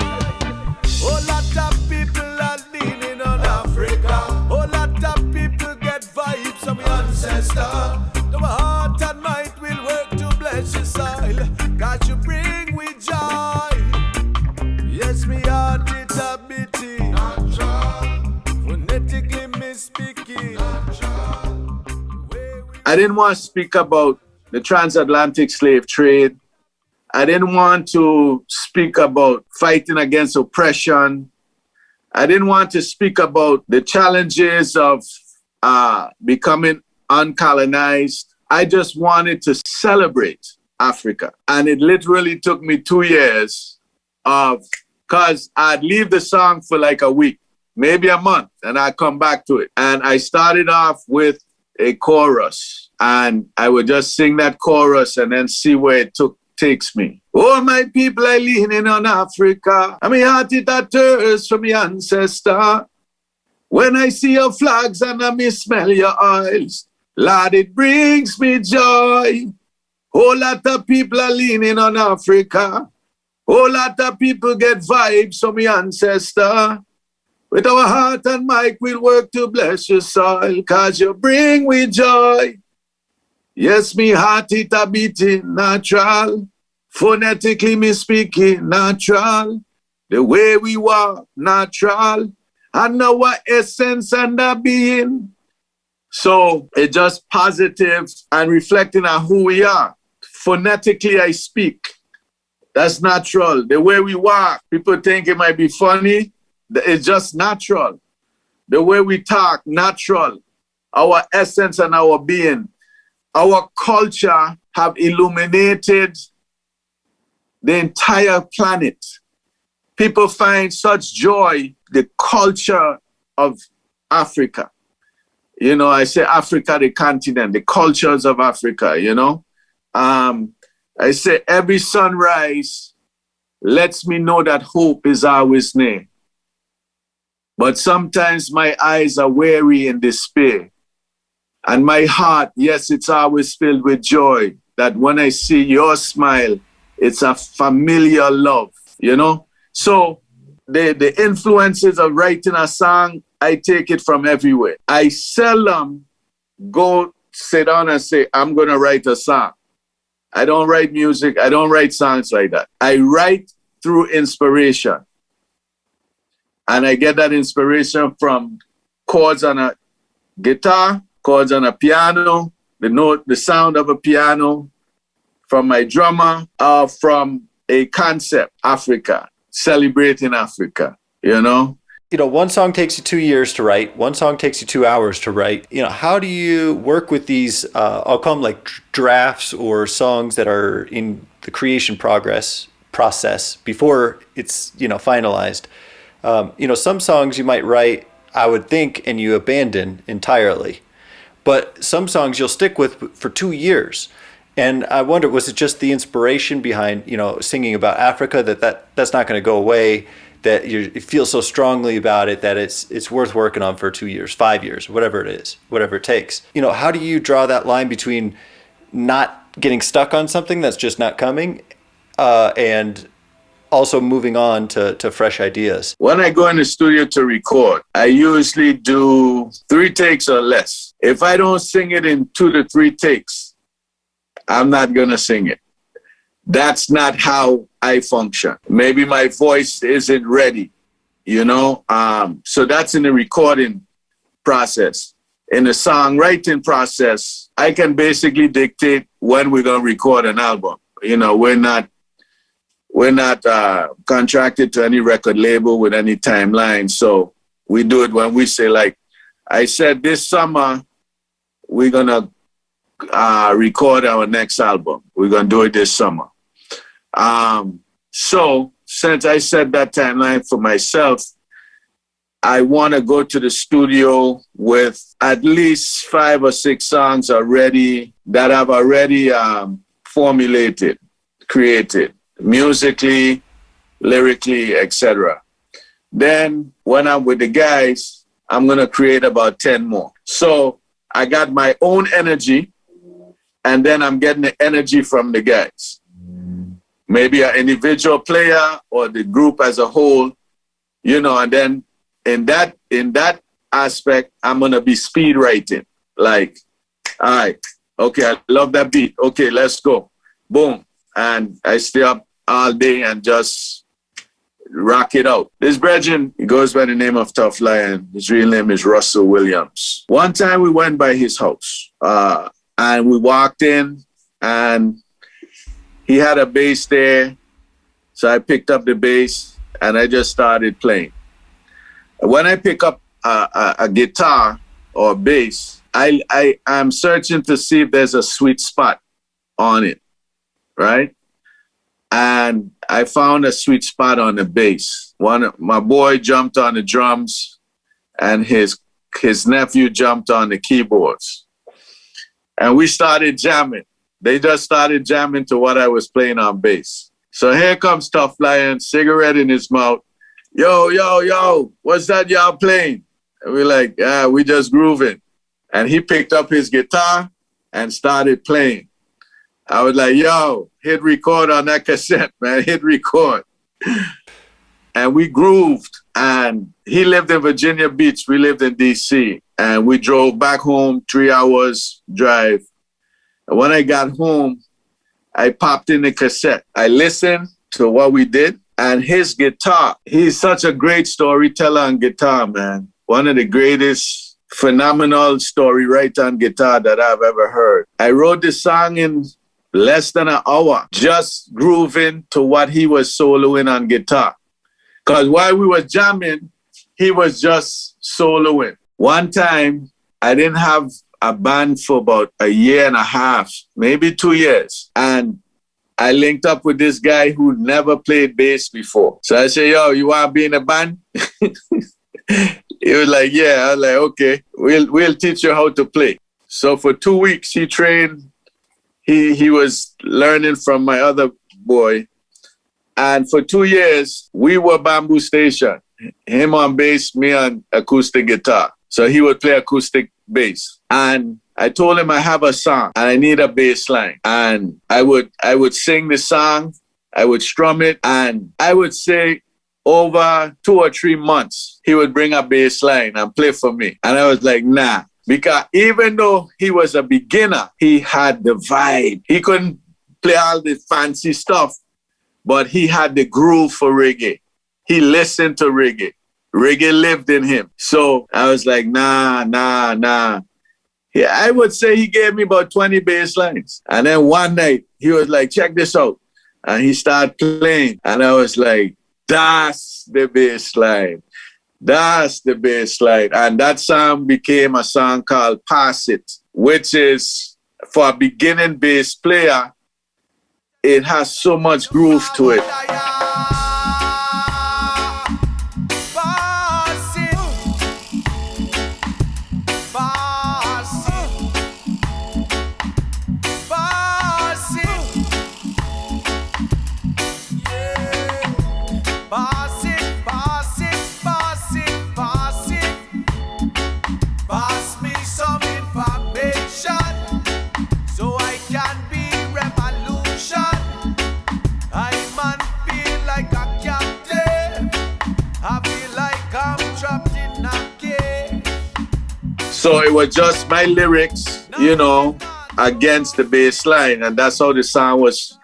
Oh, lot of people are leaning on Africa. Oh, lot of people get vibes from your ancestors. My heart and mind will work to bless your soil, 'cause you bring with joy. Yes, me heart it a beating, phonetically me speaking. I didn't want to speak about the transatlantic slave trade. I didn't want to speak about fighting against oppression. I didn't want to speak about the challenges of becoming uncolonized. I just wanted to celebrate Africa. And it literally took me 2 years because I'd leave the song for like a week, maybe a month, and I'd come back to it. And I started off with a chorus, and I would just sing that chorus and then see where it takes me. Oh, my people are leaning on Africa, and my heart it a thirst from your ancestor. When I see your flags and I smell your oils, Lord, it brings me joy. Whole lot of people are leaning on Africa. Whole lot of people get vibes from your ancestor. With our heart and mic, we'll work to bless your soil, 'cause you bring me joy. Yes, me heart it a beating natural. Phonetically me speaking natural. The way we walk natural. And our essence and our being. So it's just positive and reflecting on who we are. Phonetically I speak. That's natural. The way we walk, people think it might be funny. It's just natural. The way we talk, natural. Our essence and our being. Our culture have illuminated the entire planet. People find such joy, the culture of Africa. I say Africa, the continent, the cultures of Africa, I say every sunrise lets me know that hope is always near. But sometimes my eyes are weary in despair. And my heart, yes, it's always filled with joy. That when I see your smile, it's a familiar love, you know? So the influences of writing a song, I take it from everywhere. I seldom go sit down and say, I'm going to write a song. I don't write music. I don't write songs like that. I write through inspiration. And I get that inspiration from chords on a guitar, chords on a piano, the sound of a piano, from my drummer, from a concept, Africa, celebrating Africa, you know? You know, one song takes you 2 years to write, one song takes you 2 hours to write. You know, how do you work with these, I'll call them like drafts or songs that are in the creation process before it's, you know, finalized? You know, some songs you might write, I would think, and you abandon entirely. But some songs you'll stick with for 2 years. And I wonder, was it just the inspiration behind, you know, singing about Africa that's not going to go away, that you feel so strongly about it that it's worth working on for 2 years, 5 years, whatever it is, whatever it takes. You know, how do you draw that line between not getting stuck on something that's just not coming and also moving on to fresh ideas? When I go in the studio to record, I usually do 3 takes or less. If I don't sing it in 2 to 3 takes, I'm not going to sing it. That's not how I function. Maybe my voice isn't ready, you know? So that's in the recording process. In the songwriting process, I can basically dictate when we're going to record an album. You know, we're not contracted to any record label with any timeline. So we do it when we say, like, I said this summer, we're going to record our next album. We're going to do it this summer. So since I set that timeline for myself, I want to go to the studio with at least 5 or 6 songs already that I've already formulated, created, musically, lyrically, etc. Then when I'm with the guys, I'm going to create about 10 more. So I got my own energy, and then I'm getting the energy from the guys. Maybe an individual player or the group as a whole, you know, and then in that aspect, I'm going to be speed writing. Like, all right, okay, I love that beat. Okay, let's go. Boom. And I stay up all day and just rock it out. This brethren, he goes by the name of Tough Lion. His real name is Russell Williams. One time we went by his house and we walked in and he had a bass there. So I picked up the bass and I just started playing. When I pick up a guitar or a bass, I'm searching to see if there's a sweet spot on it, right? And I found a sweet spot on the bass. My boy jumped on the drums and his nephew jumped on the keyboards. And we started jamming. They just started jamming to what I was playing on bass. So here comes Tough Lion, cigarette in his mouth. Yo, what's that y'all playing? And we're like, yeah, we just grooving. And he picked up his guitar and started playing. I was like, yo, hit record on that cassette, man, hit record. And we grooved. And he lived in Virginia Beach. We lived in DC. And we drove back home, 3 hours drive. And when I got home, I popped in the cassette. I listened to what we did. And his guitar, he's such a great storyteller on guitar, man. One of the greatest, phenomenal story writer on guitar that I've ever heard. I wrote the song in less than an hour, just grooving to what he was soloing on guitar. Because while we were jamming, he was just soloing. One time, I didn't have a band for about a year and a half, maybe 2 years. And I linked up with this guy who never played bass before. So I said, yo, you want to be in a band? He was like, yeah. I was like, okay, we'll teach you how to play. So for 2 weeks, he trained. He was learning from my other boy. And for 2 years, we were Bambu Station. him on bass, me on acoustic guitar. So he would play acoustic bass. And I told him I have a song and I need a bass line. And I would sing the song, I would strum it, and I would say over 2 or 3 months, he would bring a bass line and play for me. And I was like, nah. Because even though he was a beginner, he had the vibe. He couldn't play all the fancy stuff, but he had the groove for reggae. He listened to reggae. Reggae lived in him. So I was like, nah. Yeah, I would say he gave me about 20 bass lines. And then one night, he was like, check this out. And he started playing. And I was like, that's the bass line. That's the bass line. And that song became a song called Pass It, which is, for a beginning bass player, it has so much groove to it. So it was just my lyrics, against the bass line. And that's how the song was,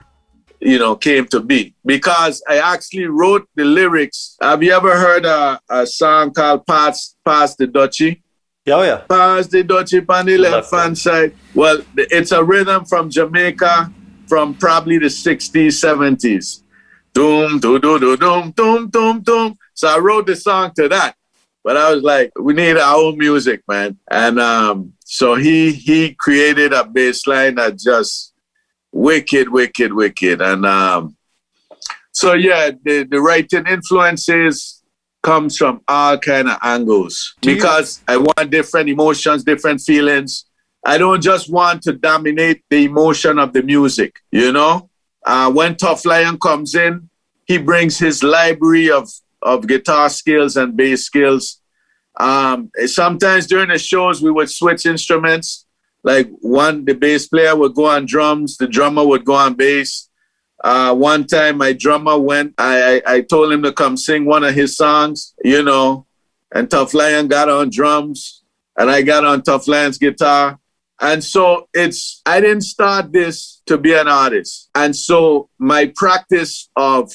came to be. Because I actually wrote the lyrics. Have you ever heard a song called Pass the Dutchie? Oh, yeah. Pass the Dutchie on the left hand side. Well, it's a rhythm from Jamaica from probably the 60s, 70s. Doom, do, do, do, doom, doom, doom, doom. So I wrote the song to that. But I was like, we need our own music, man. And so he created a bass line that just wicked. And so, yeah, the writing influences comes from all kind of angles. Because I want different emotions, different feelings. I don't just want to dominate the emotion of the music, When Tough Lion comes in, he brings his library of guitar skills and bass skills. Sometimes during the shows, we would switch instruments. Like the bass player would go on drums, the drummer would go on bass. One time my drummer I told him to come sing one of his songs, and Tough Lion got on drums and I got on Tough Lion's guitar. And so I didn't start this to be an artist. And so my practice of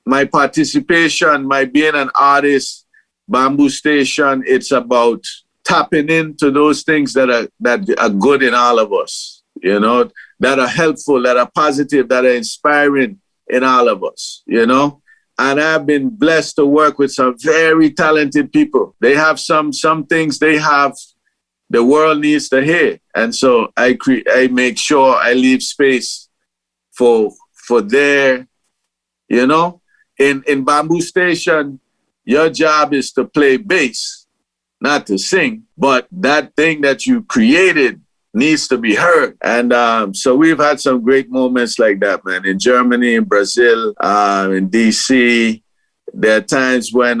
my participation, my being an artist, Bambu Station, it's about tapping into those things that are good in all of us, that are helpful, that are positive, that are inspiring in all of us, And I've been blessed to work with some very talented people. They have some things the world needs to hear. And so I make sure I leave space for their, in Bambu Station, your job is to play bass, not to sing, but that thing that you created needs to be heard. And so we've had some great moments like that, man. In Germany, in Brazil, in DC, there are times when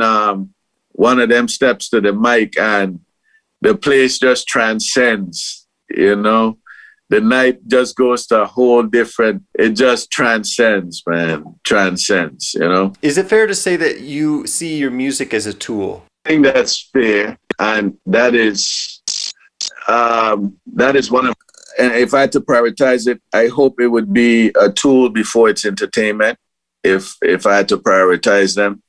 one of them steps to the mic and the place just transcends, The night just goes to a whole different, it just transcends, man. Transcends, Is it fair to say that you see your music as a tool? I think that's fair. And that is one of, and if I had to prioritize it, I hope it would be a tool before it's entertainment, if I had to prioritize them.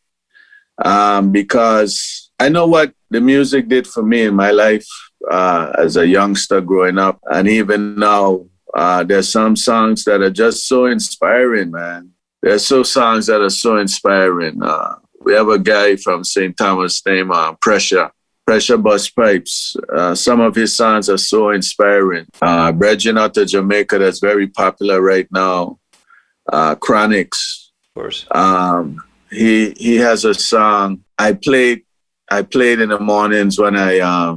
Because I know what the music did for me in my life. As a youngster growing up, and even now, there's some songs that are just so inspiring, man. There's songs that are so inspiring. We have a guy from St. Thomas named Pressure Bus Pipes. Some of his songs are so inspiring. Bridging out to Jamaica, that's very popular right now. Chronics. Of course. He has a song I played in the mornings when I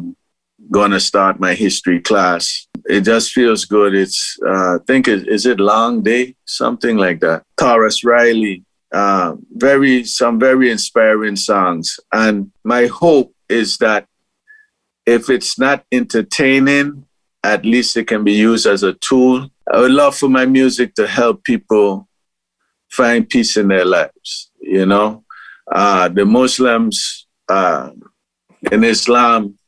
gonna start my history class. It just feels good. It's I think is it Long Day, something like that. Taurus Riley, some very inspiring songs. And my hope is that if it's not entertaining, at least it can be used as a tool. I would love for my music to help people find peace in their lives. You know, the Muslims in Islam,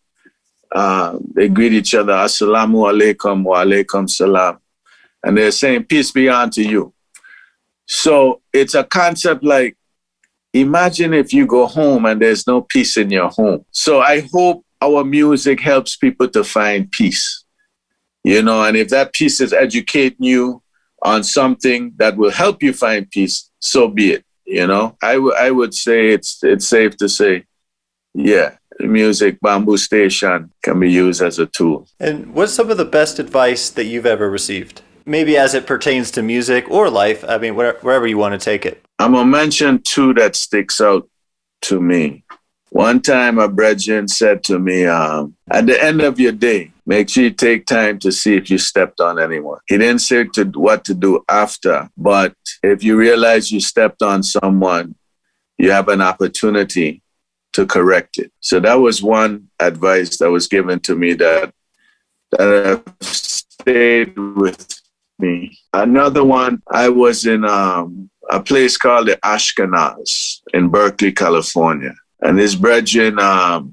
they greet each other, Assalamu alaikum wa alaikum salam. And they're saying, peace be unto you. So it's a concept like, imagine if you go home and there's no peace in your home. So I hope our music helps people to find peace, you know, and if that peace is educating you on something that will help you find peace, so be it, you know. I would say it's safe to say, yeah, music, Bambu Station can be used as a tool. And what's some of the best advice that you've ever received? Maybe as it pertains to music or life, I mean, wherever you want to take it. I'm going to mention two that sticks out to me. One time a brethren said to me, at the end of your day, make sure you take time to see if you stepped on anyone. He didn't say what to do after, but if you realize you stepped on someone, you have an opportunity to correct it. So that was one advice that was given to me that stayed with me. Another one, I was in a place called the Ashkenaz in Berkeley, California. And his brethren,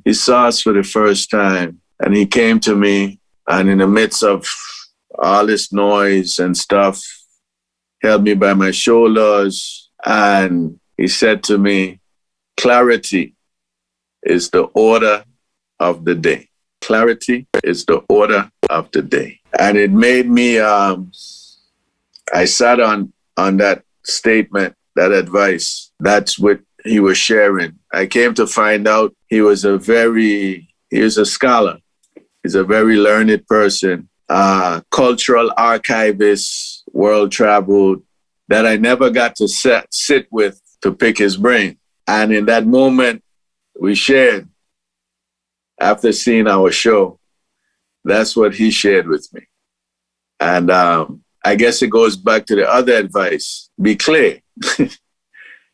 he saw us for the first time. And he came to me, and in the midst of all this noise and stuff, held me by my shoulders. And he said to me, clarity is the order of the day. Clarity is the order of the day. And it made me, I sat on that statement, that advice. That's what he was sharing. I came to find out he was a scholar. He's a very learned person, cultural archivist, world traveled, that I never got to sit with to pick his brain. And in that moment we shared, after seeing our show, that's what he shared with me. And I guess it goes back to the other advice. Be clear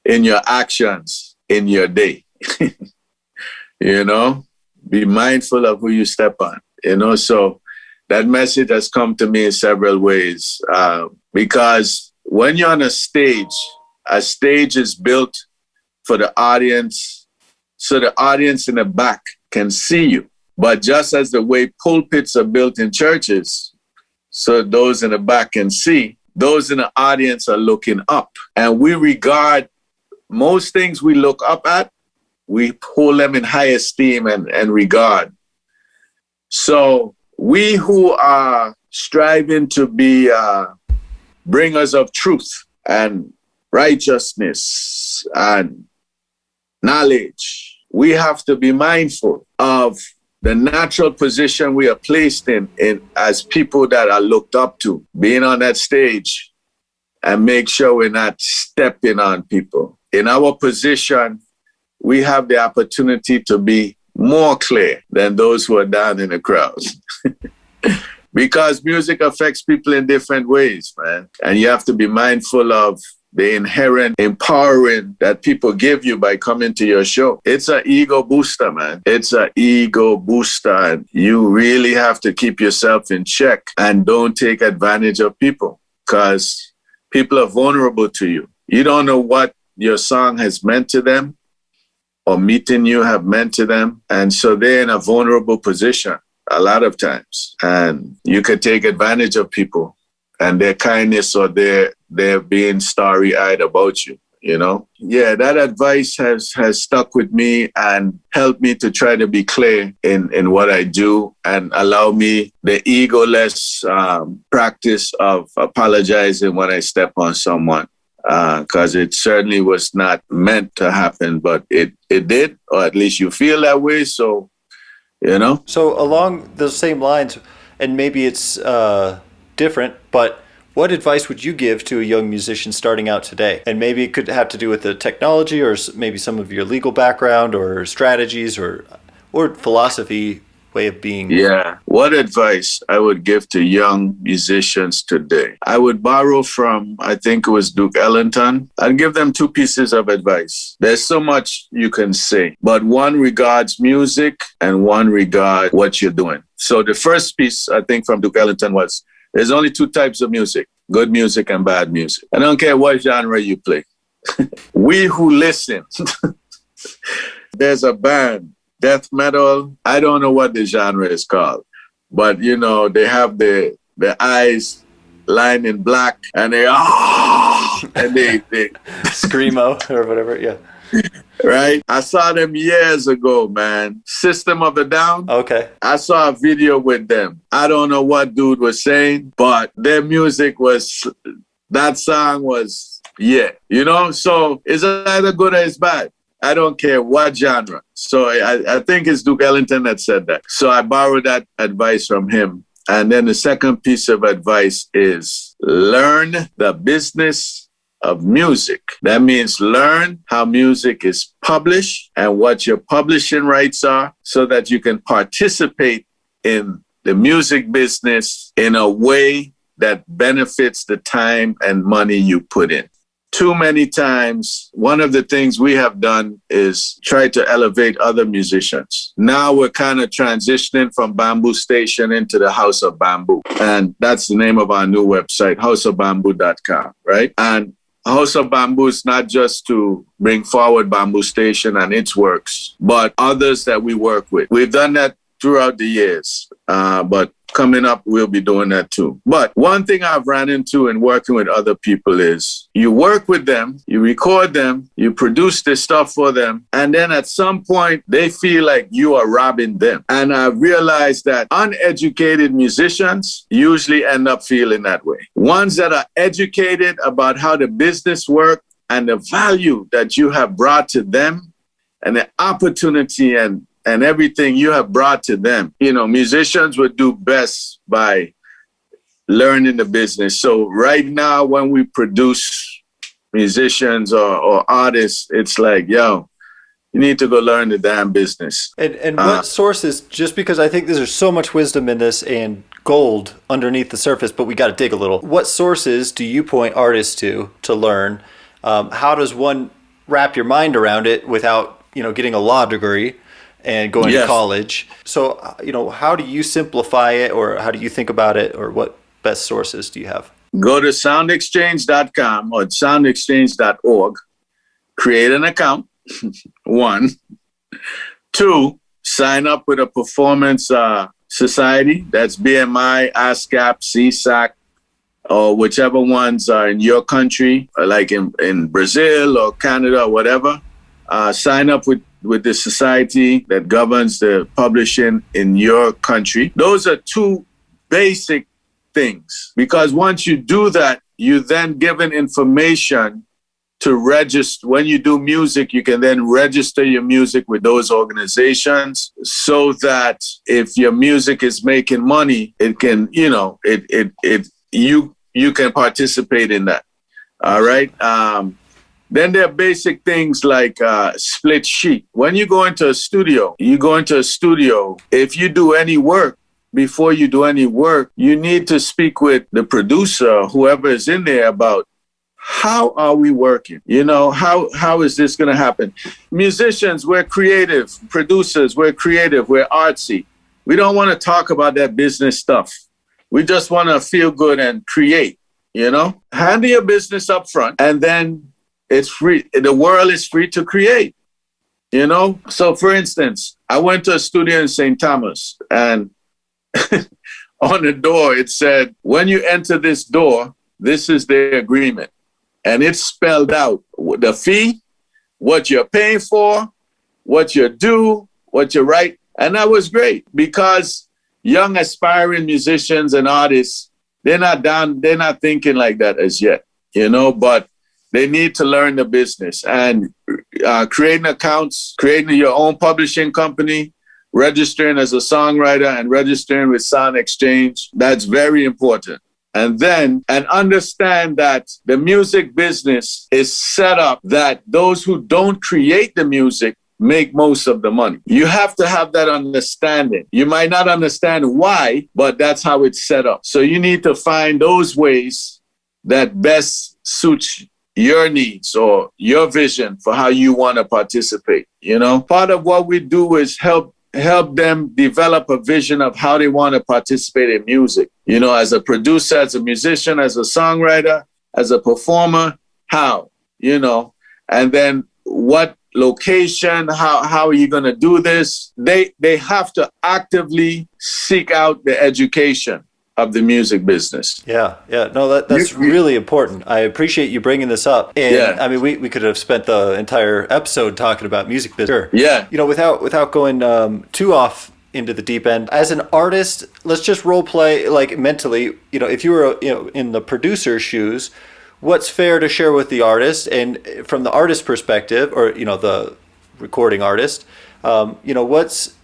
in your actions in your day. You know, be mindful of who you step on. You know, so that message has come to me in several ways. Because when you're on a stage is built for the audience, so the audience in the back can see you. But just as the way pulpits are built in churches, so those in the back can see, those in the audience are looking up. And we regard most things we look up at, we hold them in high esteem and regard. So we who are striving to be bringers of truth and righteousness and knowledge, we have to be mindful of the natural position we are placed in as people that are looked up to, being on that stage, and make sure we're not stepping on people. In our position, we have the opportunity to be more clear than those who are down in the crowd. Because music affects people in different ways, man. And you have to be mindful of the inherent empowering that people give you by coming to your show. It's an ego booster, man. It's an ego booster. And you really have to keep yourself in check and don't take advantage of people, because people are vulnerable to you. You don't know what your song has meant to them or meeting you have meant to them. And so they're in a vulnerable position a lot of times. And you could take advantage of people and their kindness, or they're being starry-eyed about you, you know? Yeah, that advice has stuck with me and helped me to try to be clear in what I do and allow me the egoless practice of apologizing when I step on someone. Because it certainly was not meant to happen, but it did, or at least you feel that way, so, you know? So along those same lines, and maybe it's different, but what advice would you give to a young musician starting out today? And maybe it could have to do with the technology, or maybe some of your legal background or strategies or philosophy way of being. Yeah. What advice I would give to young musicians today? I would borrow from, I think it was Duke Ellington. I'd give them 2 pieces of advice. There's so much you can say, but one regards music and one regards what you're doing. So the first piece, I think, from Duke Ellington was, there's only 2 types of music, good music and bad music. I don't care what genre you play. We who listen. There's a band, death metal. I don't know what the genre is called, but you know, they have the eyes lined in black and they and they Screamo or whatever, yeah. Right? I saw them years ago, man. System of a Down. Okay. I saw a video with them. I don't know what dude was saying, but their music was, that song was, yeah. You know, so it's either good or it's bad. I don't care what genre. So I think it's Duke Ellington that said that. So I borrowed that advice from him. And then the second piece of advice is learn the business of music. That means learn how music is published and what your publishing rights are so that you can participate in the music business in a way that benefits the time and money you put in. Too many times, one of the things we have done is try to elevate other musicians. Now we're kind of transitioning from Bambu Station into the House of Bamboo. And that's the name of our new website, houseofbamboo.com, right? And House of Bamboo is not just to bring forward Bambu Station and its works, but others that we work with. We've done that throughout the years, but coming up, we'll be doing that too. But one thing I've ran into in working with other people is you work with them, you record them, you produce this stuff for them, and then at some point, they feel like you are robbing them. And I realized that uneducated musicians usually end up feeling that way. Ones that are educated about how the business works and the value that you have brought to them and the opportunity and everything you have brought to them. You know, musicians would do best by learning the business. So right now, when we produce musicians or artists, it's like, yo, you need to go learn the damn business. And what sources, just because I think there's so much wisdom in this and gold underneath the surface, but we got to dig a little. What sources do you point artists to learn? How does one wrap your mind around it without, getting a law degree and going to college? So, how do you simplify it, or how do you think about it, or what best sources do you have? Go to soundexchange.com or soundexchange.org, create an account, 1. 2, sign up with a performance society. That's BMI, ASCAP, CSAC, or whichever ones are in your country, like in Brazil or Canada or whatever. Sign up with the society that governs the publishing in your country. Those are 2 basic things, because once you do that, you then given information to register. When you do music, you can then register your music with those organizations so that if your music is making money, it can, you can participate in that. All right. Then there are basic things like split sheet. When you go into a studio, if you do any work, before you do any work, you need to speak with the producer, whoever is in there, about how are we working? How is this going to happen? Musicians, we're creative. Producers, we're creative. We're artsy. We don't want to talk about that business stuff. We just want to feel good and create, Handle your business up front, and then it's free. The world is free to create, So, for instance, I went to a studio in St. Thomas, and on the door, it said, when you enter this door, this is the agreement. And it spelled out the fee, what you're paying for, what you do, what you write. And that was great, because young aspiring musicians and artists, they're not thinking like that as yet, but they need to learn the business, and creating accounts, creating your own publishing company, registering as a songwriter and registering with Sound Exchange. That's very important. And understand that the music business is set up that those who don't create the music make most of the money. You have to have that understanding. You might not understand why, but that's how it's set up. So you need to find those ways that best suits your needs or your vision for how you want to participate. Part of what we do is help them develop a vision of how they want to participate in music. As a producer, as a musician, as a songwriter, as a performer, how, and then what location, how are you going to do this? They have to actively seek out the education of the music business. Yeah. No, that's really important. I appreciate you bringing this up. And I mean, we could have spent the entire episode talking about music business. Yeah. Without going too off into the deep end, as an artist, let's just role play like mentally, if you were, in the producer's shoes, what's fair to share with the artist, and from the artist perspective, or, the recording artist, what's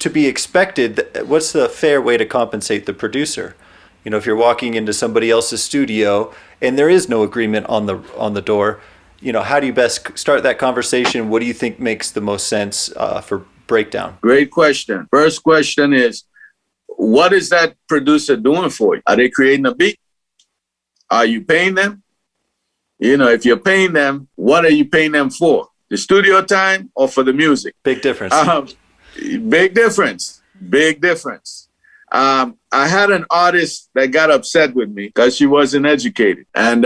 to be expected, what's the fair way to compensate the producer? If you're walking into somebody else's studio and there is no agreement on the door, how do you best start that conversation? What do you think makes the most sense for breakdown? Great question. First question is, what is that producer doing for you? Are they creating a beat? Are you paying them? If you're paying them, what are you paying them for? The studio time or for the music? Big difference. Big difference. Big difference. I had an artist that got upset with me because she wasn't educated. And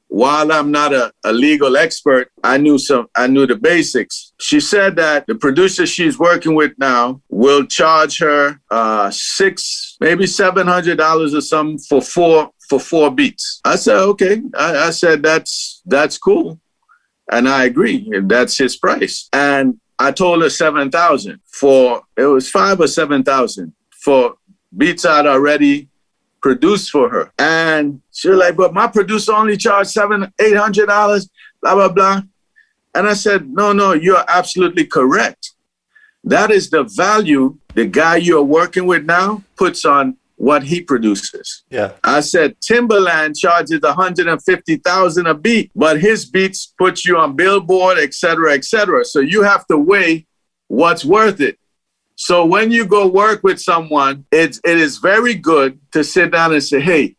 while I'm not a legal expert, I knew the basics. She said that the producer she's working with now will charge her maybe $700 or something for four beats. I said, okay. I said, that's cool. And I agree. That's his price. And I told her $7,000 it was $5,000 or $7,000 for beats I'd already produced for her. And she was like, but my producer only charged $800, blah, blah, blah. And I said, no, you're absolutely correct. That is the value the guy you're working with now puts on what he produces. Yeah. I said, Timberland charges $150,000 a beat, but his beats put you on Billboard, et cetera, et cetera. So you have to weigh what's worth it. So when you go work with someone, it is very good to sit down and say, hey,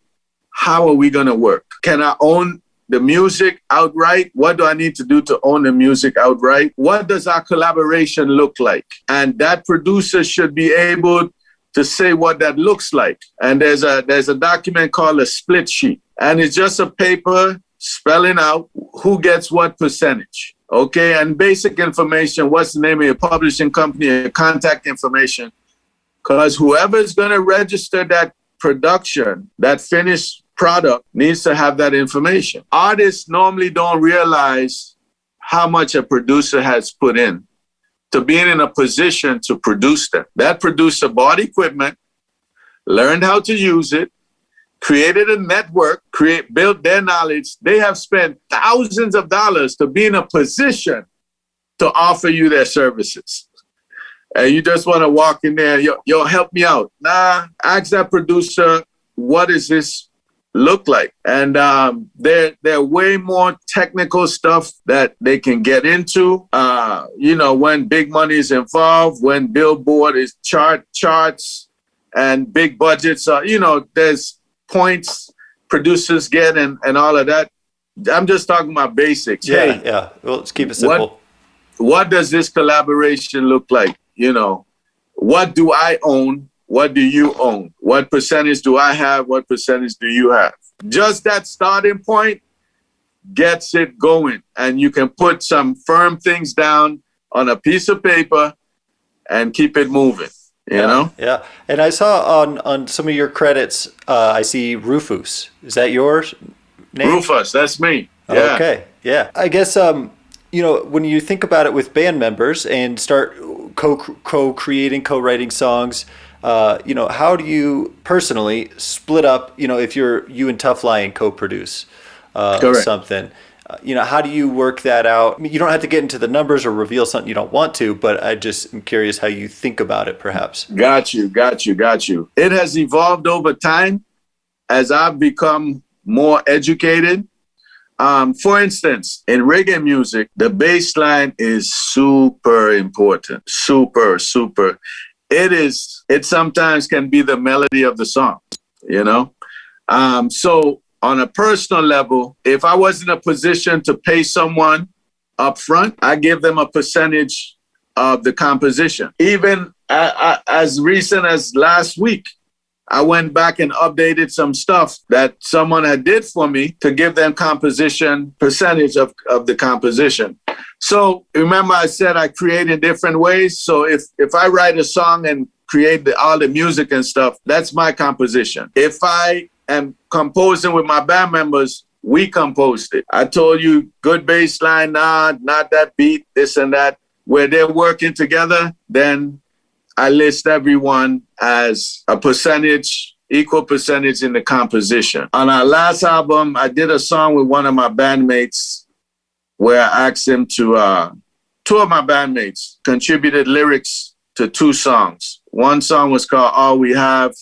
how are we going to work? Can I own the music outright? What do I need to do to own the music outright? What does our collaboration look like? And that producer should be able to say what that looks like. And there's a document called a split sheet. And it's just a paper spelling out who gets what percentage. Okay, and basic information, what's the name of your publishing company, your contact information. Because whoever is going to register that production, that finished product, needs to have that information. Artists normally don't realize how much a producer has put in to being in a position to produce them. That producer bought equipment, learned how to use it, created a network, built their knowledge. They have spent thousands of dollars to be in a position to offer you their services. And you just want to walk in there, yo, help me out. Nah, ask that producer, what does this look like? And there are way more technical stuff that they can get into. When big money is involved, when Billboard is charts and big budgets are, there's points producers get and all of that. I'm just talking about basics. Yeah. Well, let's keep it simple. What does this collaboration look like? What do I own? What do you own? What percentage do I have? What percentage do you have? Just that starting point gets it going. And you can put some firm things down on a piece of paper and keep it moving. You know? Yeah. And I saw on some of your credits, I see Rufus. Is that your name? Rufus, that's me. Yeah. Okay. Yeah. I guess, when you think about it with band members and start co-creating, co-writing songs, how do you personally split up, if you and Tough Lion co-produce something? How do you work that out? I mean, you don't have to get into the numbers or reveal something you don't want to, but I just am curious how you think about it, perhaps. Got you. It has evolved over time as I've become more educated. For instance, in reggae music, the bass line is super important. Super, super. It sometimes can be the melody of the song, you know? So on a personal level, if I was in a position to pay someone up front, I give them a percentage of the composition. Even as recent as last week, I went back and updated some stuff that someone had did for me to give them composition percentage of the composition. So remember I said I create in different ways. So if I write a song and create all the music and stuff, that's my composition. If I am composing with my band members, we composed it. I told you good bass line, not that beat, this and that. Where they're working together, then I list everyone as a percentage, equal percentage in the composition. On our last album, I did a song with one of my bandmates where I asked him to, two of my bandmates contributed lyrics to 2 songs. One song was called All We Have,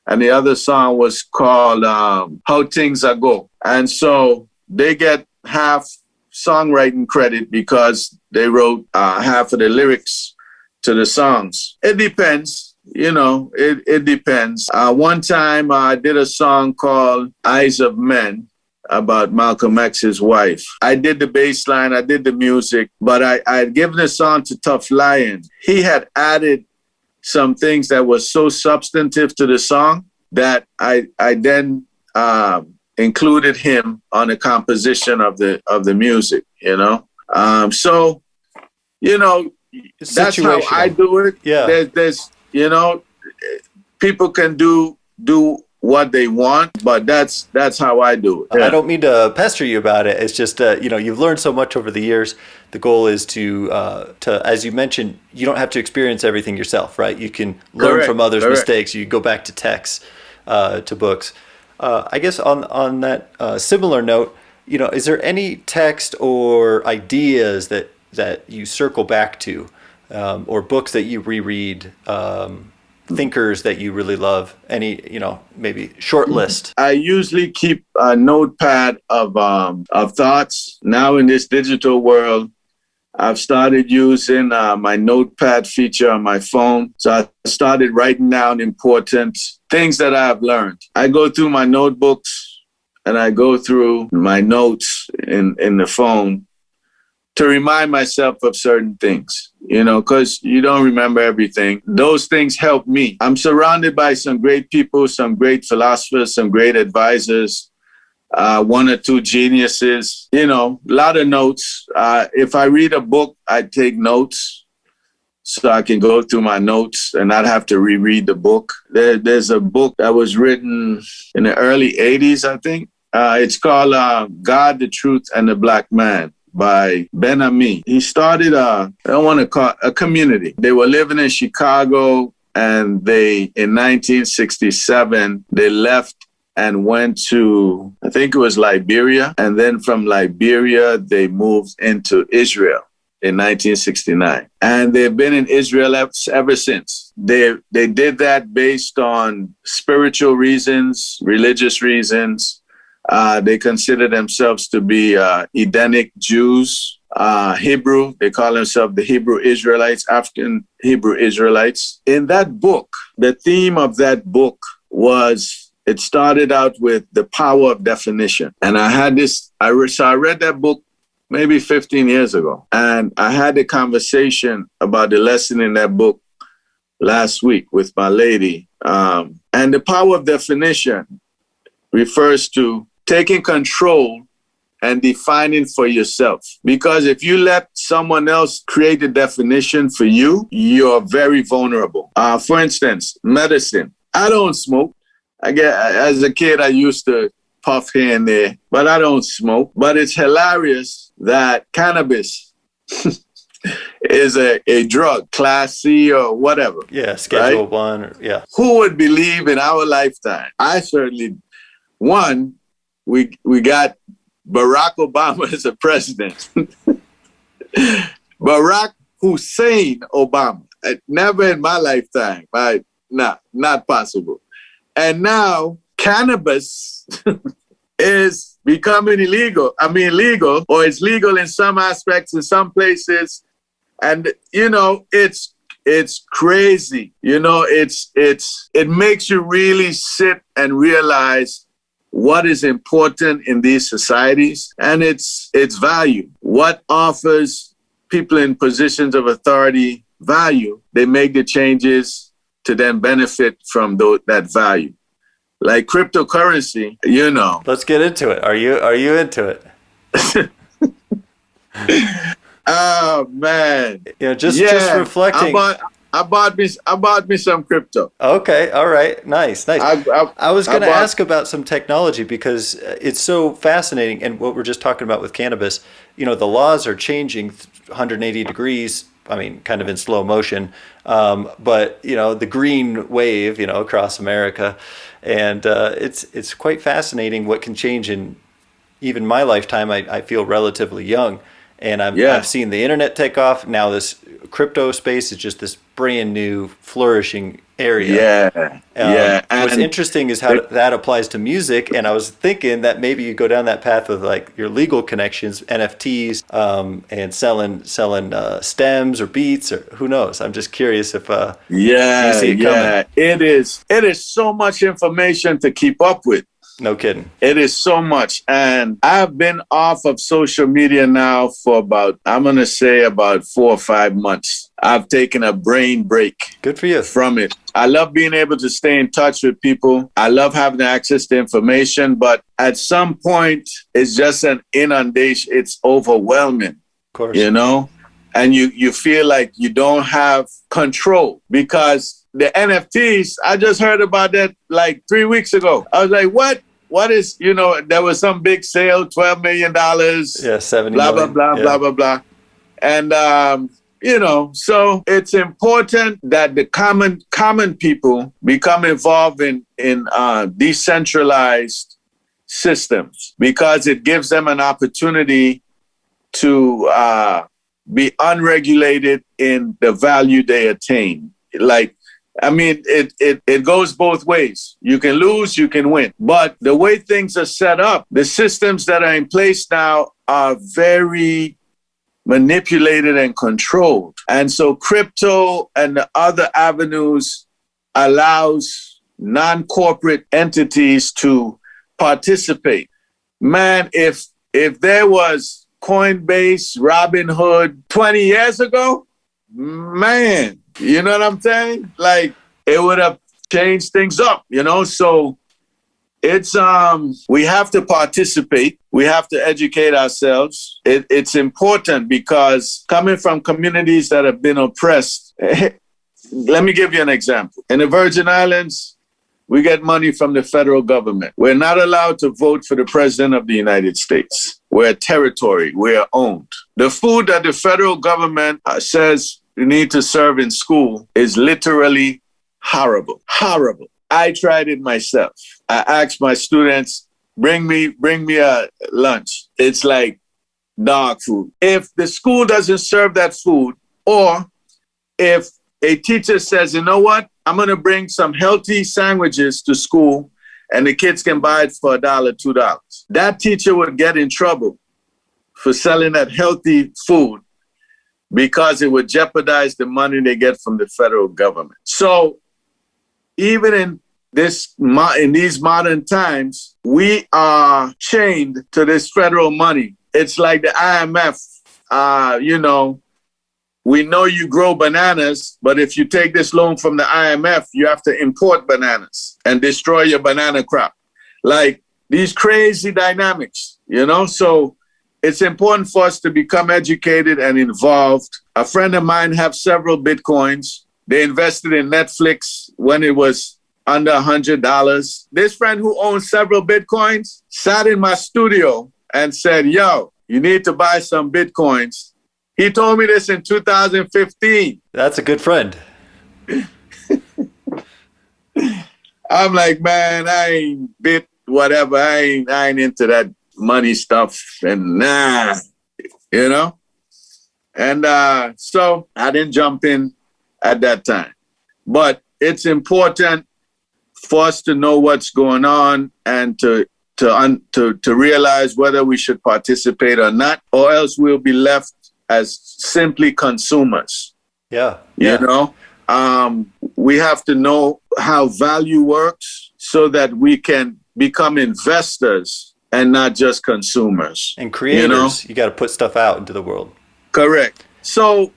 and the other song was called How Things Are Go. And so they get half songwriting credit because they wrote half of the lyrics to the songs. It depends, you know, it depends. One time I did a song called Eyes of Men about Malcolm X's wife. I did the bass line, I did the music, but I had given the song to Tough Lion. He had added some things that were so substantive to the song that I then included him on the composition of the music, you know? So, you know, that's how I do it. Yeah. There's, you know, people can do what they want, but that's how I do it. Yeah. I don't mean to pester you about it. It's just, you know, you've learned so much over the years. The goal is to, as you mentioned, you don't have to experience everything yourself, right? You can learn from others' mistakes. You go back to texts, to books. I guess on that similar note, you know, is there any text or ideas that you circle back to, or books that you reread, thinkers that you really love? Any, you know, maybe short list? I usually keep a notepad of thoughts. Now in this digital world, I've started using my notepad feature on my phone. So I started writing down important things that I have learned. I go through my notebooks and I go through my notes in the phone to remind myself of certain things, you know, because you don't remember everything. Those things help me. I'm surrounded by some great people, some great philosophers, some great advisors, 1 or 2 geniuses, you know, a lot of notes. If I read a book, I take notes so I can go through my notes and not have to reread the book. There's a book that was written in the early 80s, I think. It's called God, the Truth, and the Black Man by Ben Ami. He started I don't want to call it a community. They were living in Chicago, and in 1967, they left and went to, I think it was Liberia. And then from Liberia, they moved into Israel in 1969. And they've been in Israel ever since. They did that based on spiritual reasons, religious reasons. They consider themselves to be Edenic Jews, Hebrew. They call themselves the Hebrew Israelites, African Hebrew Israelites. In that book, the theme of that book was, it started out with the power of definition. And I had this, I read that book maybe 15 years ago. And I had a conversation about the lesson in that book last week with my lady. And the power of definition refers to taking control and defining for yourself. Because if you let someone else create a definition for you, you're very vulnerable. For instance, medicine. I don't smoke. As a kid, I used to puff here and there, but I don't smoke. But it's hilarious that cannabis is a drug, class C or whatever. Yeah, Schedule right? 1. Or, yeah. Who would believe in our lifetime? I certainly, we got Barack Obama as a president. Barack Hussein Obama. Never in my lifetime. Not possible. And now cannabis is becoming illegal. I mean, legal, or it's legal in some aspects in some places. And, it's crazy. It makes you really sit and realize what is important in these societies and its value. What offers people in positions of authority value, they make the changes to then benefit from that value. Like cryptocurrency, Let's get into it. Are you into it? Oh man. Just reflecting. I bought me some crypto. Okay, all right, nice. I was going to ask about some technology because it's so fascinating, and what we're just talking about with cannabis. The laws are changing 180 degrees. I mean, kind of in slow motion, but the green wave, across America, and it's quite fascinating what can change in even my lifetime. I feel relatively young. And I've seen the internet take off. Now this crypto space is just this brand new flourishing area. What's interesting is how that applies to music. And I was thinking that maybe you go down that path with like your legal connections, NFTs, and selling stems or beats, or who knows. I'm just curious if you see it coming. It is so much information to keep up with. No kidding. It is so much. And I've been off of social media now for about 4 or 5 months. I've taken a brain break. Good for you. From it. I love being able to stay in touch with people. I love having access to information, but at some point it's just an inundation. It's overwhelming. Of course. And you feel like you don't have control because the NFTs, I just heard about that like 3 weeks ago. I was like, what? What is, there was some big sale, $12 million. Yeah, 70 blah, million. blah, blah, blah, blah, blah. And, so it's important that the common people become involved in decentralized systems because it gives them an opportunity to be unregulated in the value they attain. It goes both ways. You can lose, you can win. But the way things are set up, the systems that are in place now are very manipulated and controlled. And so crypto and the other avenues allows non-corporate entities to participate. Man, if there was Coinbase, Robinhood 20 years ago, man, you know what I'm saying? Like, it would have changed things up, So it's, we have to participate. We have to educate ourselves. It's important because coming from communities that have been oppressed, let me give you an example. In the Virgin Islands, we get money from the federal government. We're not allowed to vote for the president of the United States. We're a territory. We're owned. The food that the federal government says you need to serve in school is literally horrible. Horrible. I tried it myself. I asked my students, bring me a lunch. It's like dog food. If the school doesn't serve that food, or if a teacher says, you know what, I'm going to bring some healthy sandwiches to school and the kids can buy it for $1, $2. That teacher would get in trouble for selling that healthy food because it would jeopardize the money they get from the federal government. So even in these modern times, we are chained to this federal money. It's like the IMF, we know you grow bananas, but if you take this loan from the IMF, you have to import bananas and destroy your banana crop. Like these crazy dynamics, So it's important for us to become educated and involved. A friend of mine have several Bitcoins. They invested in Netflix when it was under $100. This friend who owns several Bitcoins sat in my studio and said, yo, you need to buy some Bitcoins. He told me this in 2015. That's a good friend. I'm like, man, I ain't whatever. I ain't into that money stuff and And so I didn't jump in at that time. But it's important for us to know what's going on and to to realize whether we should participate or not, or else we'll be left as simply consumers. Yeah. You know, we have to know how value works so that we can become investors and not just consumers. And creators, you got to put stuff out into the world. Correct. So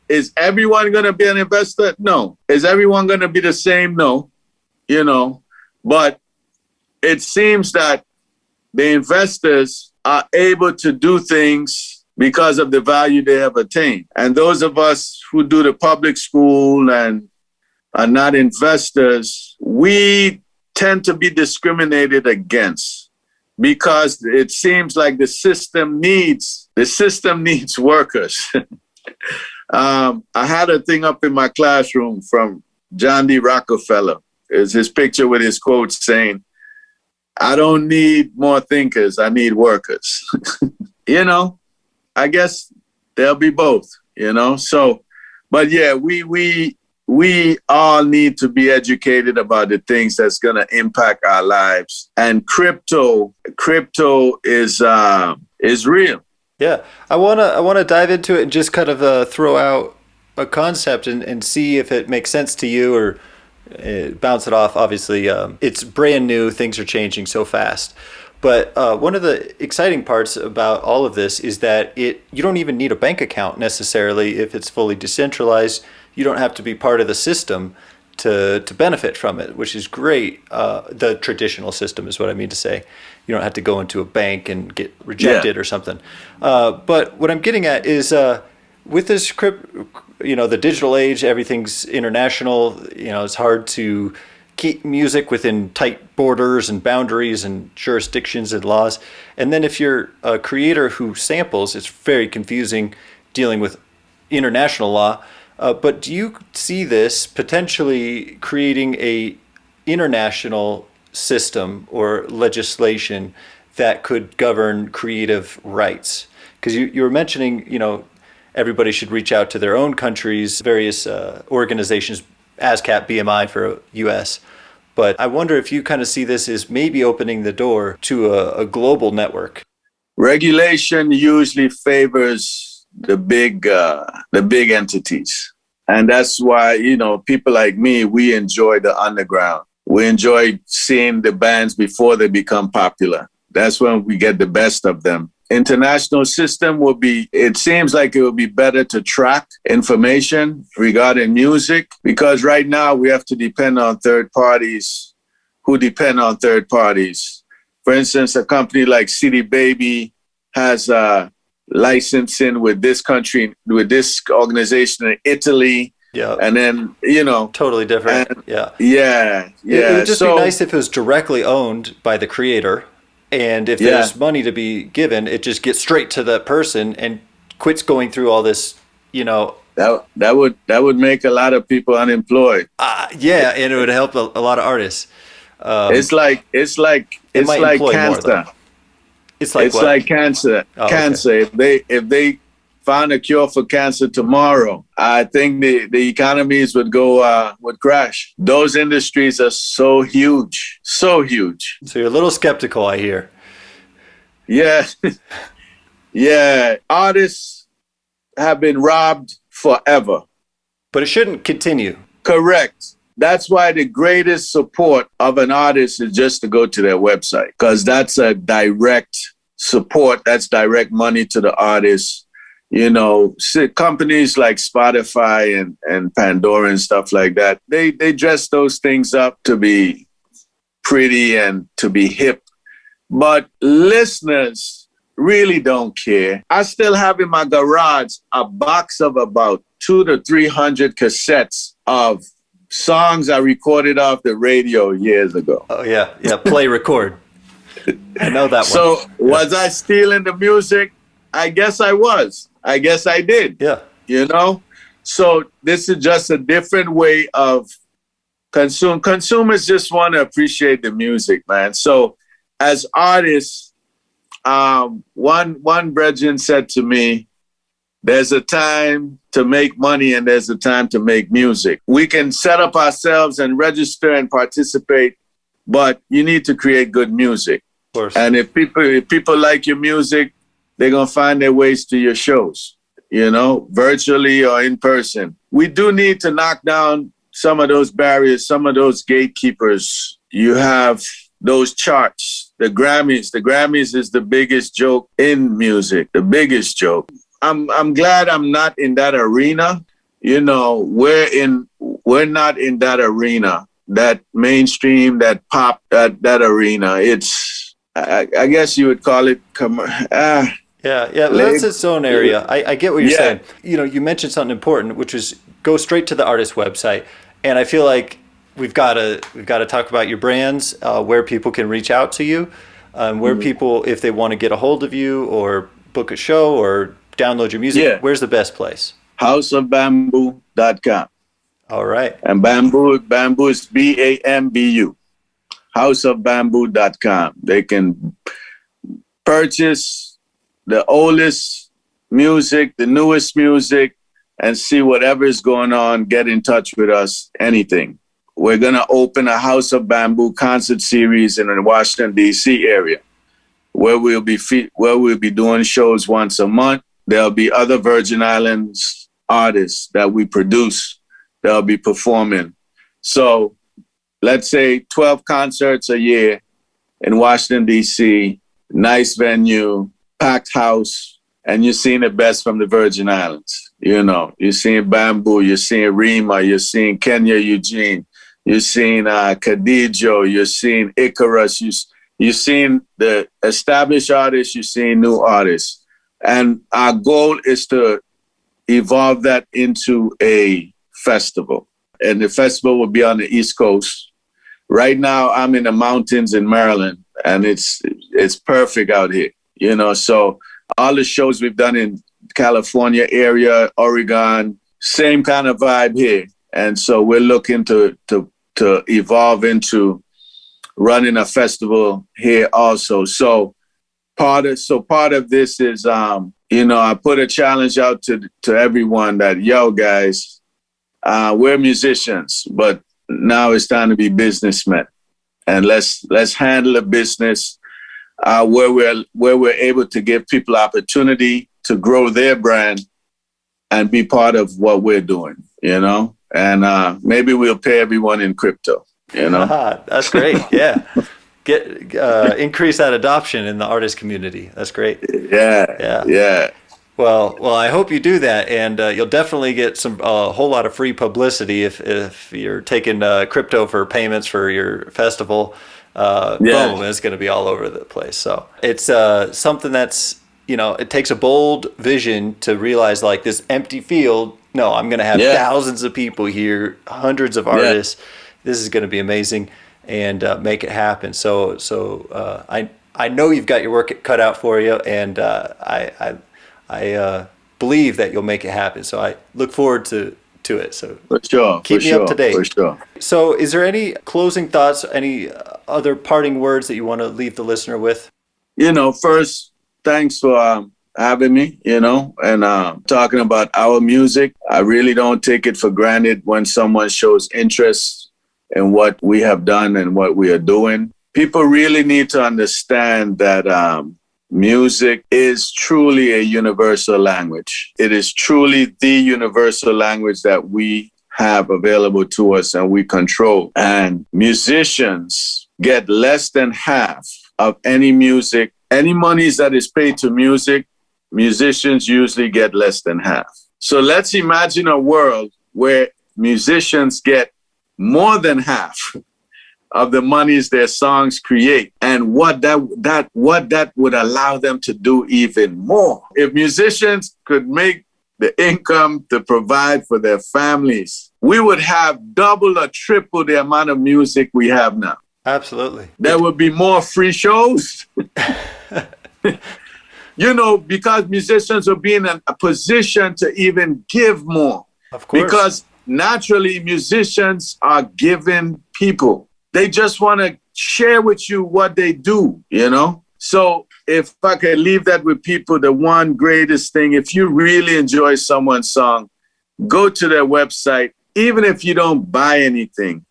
is everyone going to be an investor? No. Is everyone going to be the same? No. You know, but it seems that the investors are able to do things because of the value they have attained. And those of us who do the public school and are not investors, we tend to be discriminated against because it seems like the system needs workers. I had a thing up in my classroom from John D. Rockefeller. It's his picture with his quote saying, "I don't need more thinkers, I need workers." You know, I guess there'll be both, you know. So, but yeah, we all need to be educated about the things that's going to impact our lives. And crypto is real. Yeah, I wanna dive into it and just kind of throw out a concept and see if it makes sense to you or bounce it off. Obviously, it's brand new. Things are changing so fast. But one of the exciting parts about all of this is that you don't even need a bank account necessarily if it's fully decentralized. You don't have to be part of the system to benefit from it, which is great. The traditional system is what I mean to say. You don't have to go into a bank and get rejected or something. But what I'm getting at is with this the digital age, everything's international. You know, it's hard to keep music within tight borders and boundaries and jurisdictions and laws. And then if you're a creator who samples, it's very confusing dealing with international law. But do you see this potentially creating a international system or legislation that could govern creative rights? Because you were mentioning, everybody should reach out to their own countries, various organizations, ASCAP, BMI for US. But I wonder if you kind of see this as maybe opening the door to a global network. Regulation usually favors the big entities. And that's why, people like me, we enjoy the underground. We enjoy seeing the bands before they become popular. That's when we get the best of them. International system it seems like it would be better to track information regarding music, because right now we have to depend on third parties who depend on third parties. For instance, a company like CD Baby has licensing with this country, with this organization in Italy. Yeah. And then, totally different. Yeah. Yeah. It would just be nice if it was directly owned by the creator. And if there's money to be given, it just gets straight to the person and quits going through all this, That would make a lot of people unemployed. And it would help a lot of artists. It's like cancer. It's like cancer. Oh, cancer. Okay. If they found a cure for cancer tomorrow, I think the economies would crash. Those industries are so huge. So you're a little skeptical, I hear. Yeah. Yeah. Artists have been robbed forever. But it shouldn't continue. Correct. That's why the greatest support of an artist is just to go to their website, because that's a direct support. That's direct money to the artist. Companies like Spotify and Pandora and stuff like that, they dress those things up to be pretty and to be hip. But listeners really don't care. I still have in my garage a box of about 200 to 300 cassettes of songs I recorded off the radio years ago. Oh, yeah. Play, record. I know that one. So was I stealing the music? I guess I was. I guess I did. Yeah. So this is just a different way of consume. Consumers just want to appreciate the music, man. So as artists, one brethren said to me, there's a time to make money and there's a time to make music. We can set up ourselves and register and participate but you need to create good music. Of course. And if people like your music, they're going to find their ways to your shows, virtually or in person. We do need to knock down some of those barriers, some of those gatekeepers. You have those charts, the Grammys. The Grammys is the biggest joke in music, the biggest joke. I'm glad I'm not in that arena. We're not in that arena, that mainstream, that pop, that arena. It's, I guess you would call it Yeah, that's its own area. I get what you're saying. You mentioned something important, which was go straight to the artist website, and I feel like we've got to talk about your brands, where people can reach out to you, where people, if they want to get a hold of you or book a show or download your music, where's the best place? houseofbambu.com. All right. And bamboo is BAMBU. houseofbambu.com. They can purchase the oldest music, the newest music, and see whatever is going on. Get in touch with us, anything. We're going to open a House of Bamboo concert series in the Washington, D.C. area, where we'll be doing shows once a month. There'll be other Virgin Islands artists that we produce that'll be performing. So let's say 12 concerts a year in Washington, D.C., nice venue, packed house, and you're seeing the best from the Virgin Islands. You're seeing Bamboo, you're seeing Rima, you're seeing Kenya Eugene, you're seeing Khadijo, you're seeing Icarus, you're seeing the established artists, you're seeing new artists. And our goal is to evolve that into a festival. And the festival will be on the East Coast. Right now, I'm in the mountains in Maryland, and it's perfect out here. So all the shows we've done in California area, Oregon, same kind of vibe here. And so we're looking to evolve into running a festival here also. So part of this is, I put a challenge out to everyone that, guys, we're musicians, but now it's time to be businessmen, and let's handle a business where we're able to give people opportunity to grow their brand and be part of what we're doing, and maybe we'll pay everyone in crypto, That's great. Yeah. Get increase that adoption in the artist community. That's great. Yeah. Well, I hope you do that, and you'll definitely get a whole lot of free publicity if you're taking crypto for payments for your festival. Boom, it's going to be all over the place. So it's something that's, it takes a bold vision to realize, like, this empty field. No, I'm going to have thousands of people here, hundreds of artists. This is going to be amazing, and make it happen. So I know you've got your work cut out for you, and I believe that you'll make it happen. So I look forward to it. So for sure, keep me up to date. For sure. So is there any closing thoughts, any other parting words that you want to leave the listener with? First, thanks for having me, and talking about our music. I really don't take it for granted when someone shows interest in what we have done and what we are doing. People really need to understand that music is truly a universal language. It is truly the universal language that we have available to us and we control. And musicians get less than half of any music. Any monies that is paid to music, musicians usually get less than half. So let's imagine a world where musicians get more than half of the monies their songs create, and what that would allow them to do even more. If musicians could make the income to provide for their families, we would have double or triple the amount of music we have now. Absolutely. There would be more free shows. Because musicians will be in a position to even give more. Of course. Because naturally, musicians are giving people. They just want to share with you what they do, So if I could leave that with people, the one greatest thing, if you really enjoy someone's song, go to their website. Even if you don't buy anything,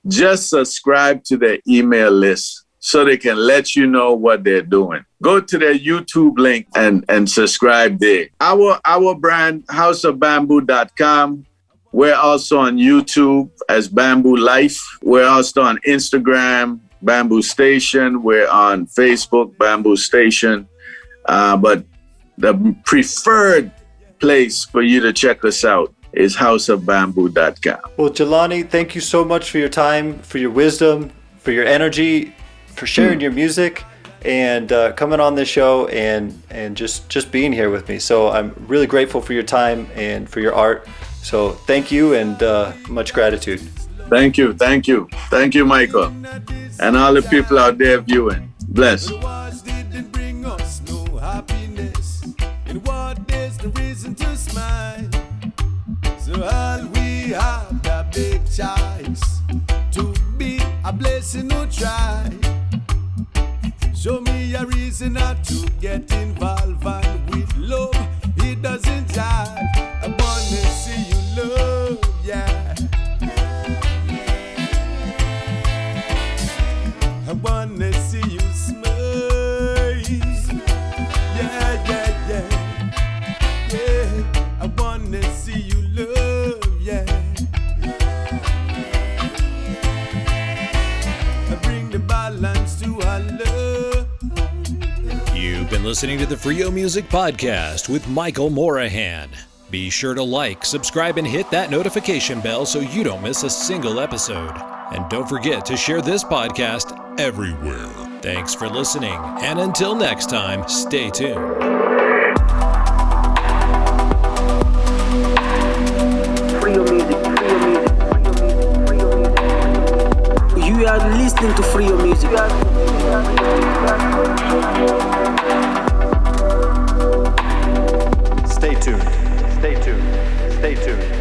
just subscribe to their email list so they can let you know what they're doing. Go to their YouTube link and subscribe there. Our brand, houseofbamboo.com. We're also on YouTube as Bambu Life. We're also on Instagram, Bambu Station. We're on Facebook, Bambu Station. But the preferred place for you to check us out is houseofbamboo.com. Well, Jalani, thank you so much for your time, for your wisdom, for your energy, for sharing your music, and coming on this show and just being here with me. So I'm really grateful for your time and for your art. So thank you, and much gratitude. Thank you, Michael, and all the people out there viewing. Bless. In what there's the reason to smile. So all we have the big choice to be a blessing or try. Show me a reason not to get involved, and with love it doesn't jive. I wanna see you love, yeah. I wanna see you smile. I wanna see you love, yeah. I bring the balance to our love. You've been listening to the Freio Music Podcast with Michael Morahan. Be sure to like, subscribe, and hit that notification bell so you don't miss a single episode. And don't forget to share this podcast everywhere. Thanks for listening, and until next time, stay tuned. You are listening to Freio Music. Stay tuned. Stay tuned. Stay tuned.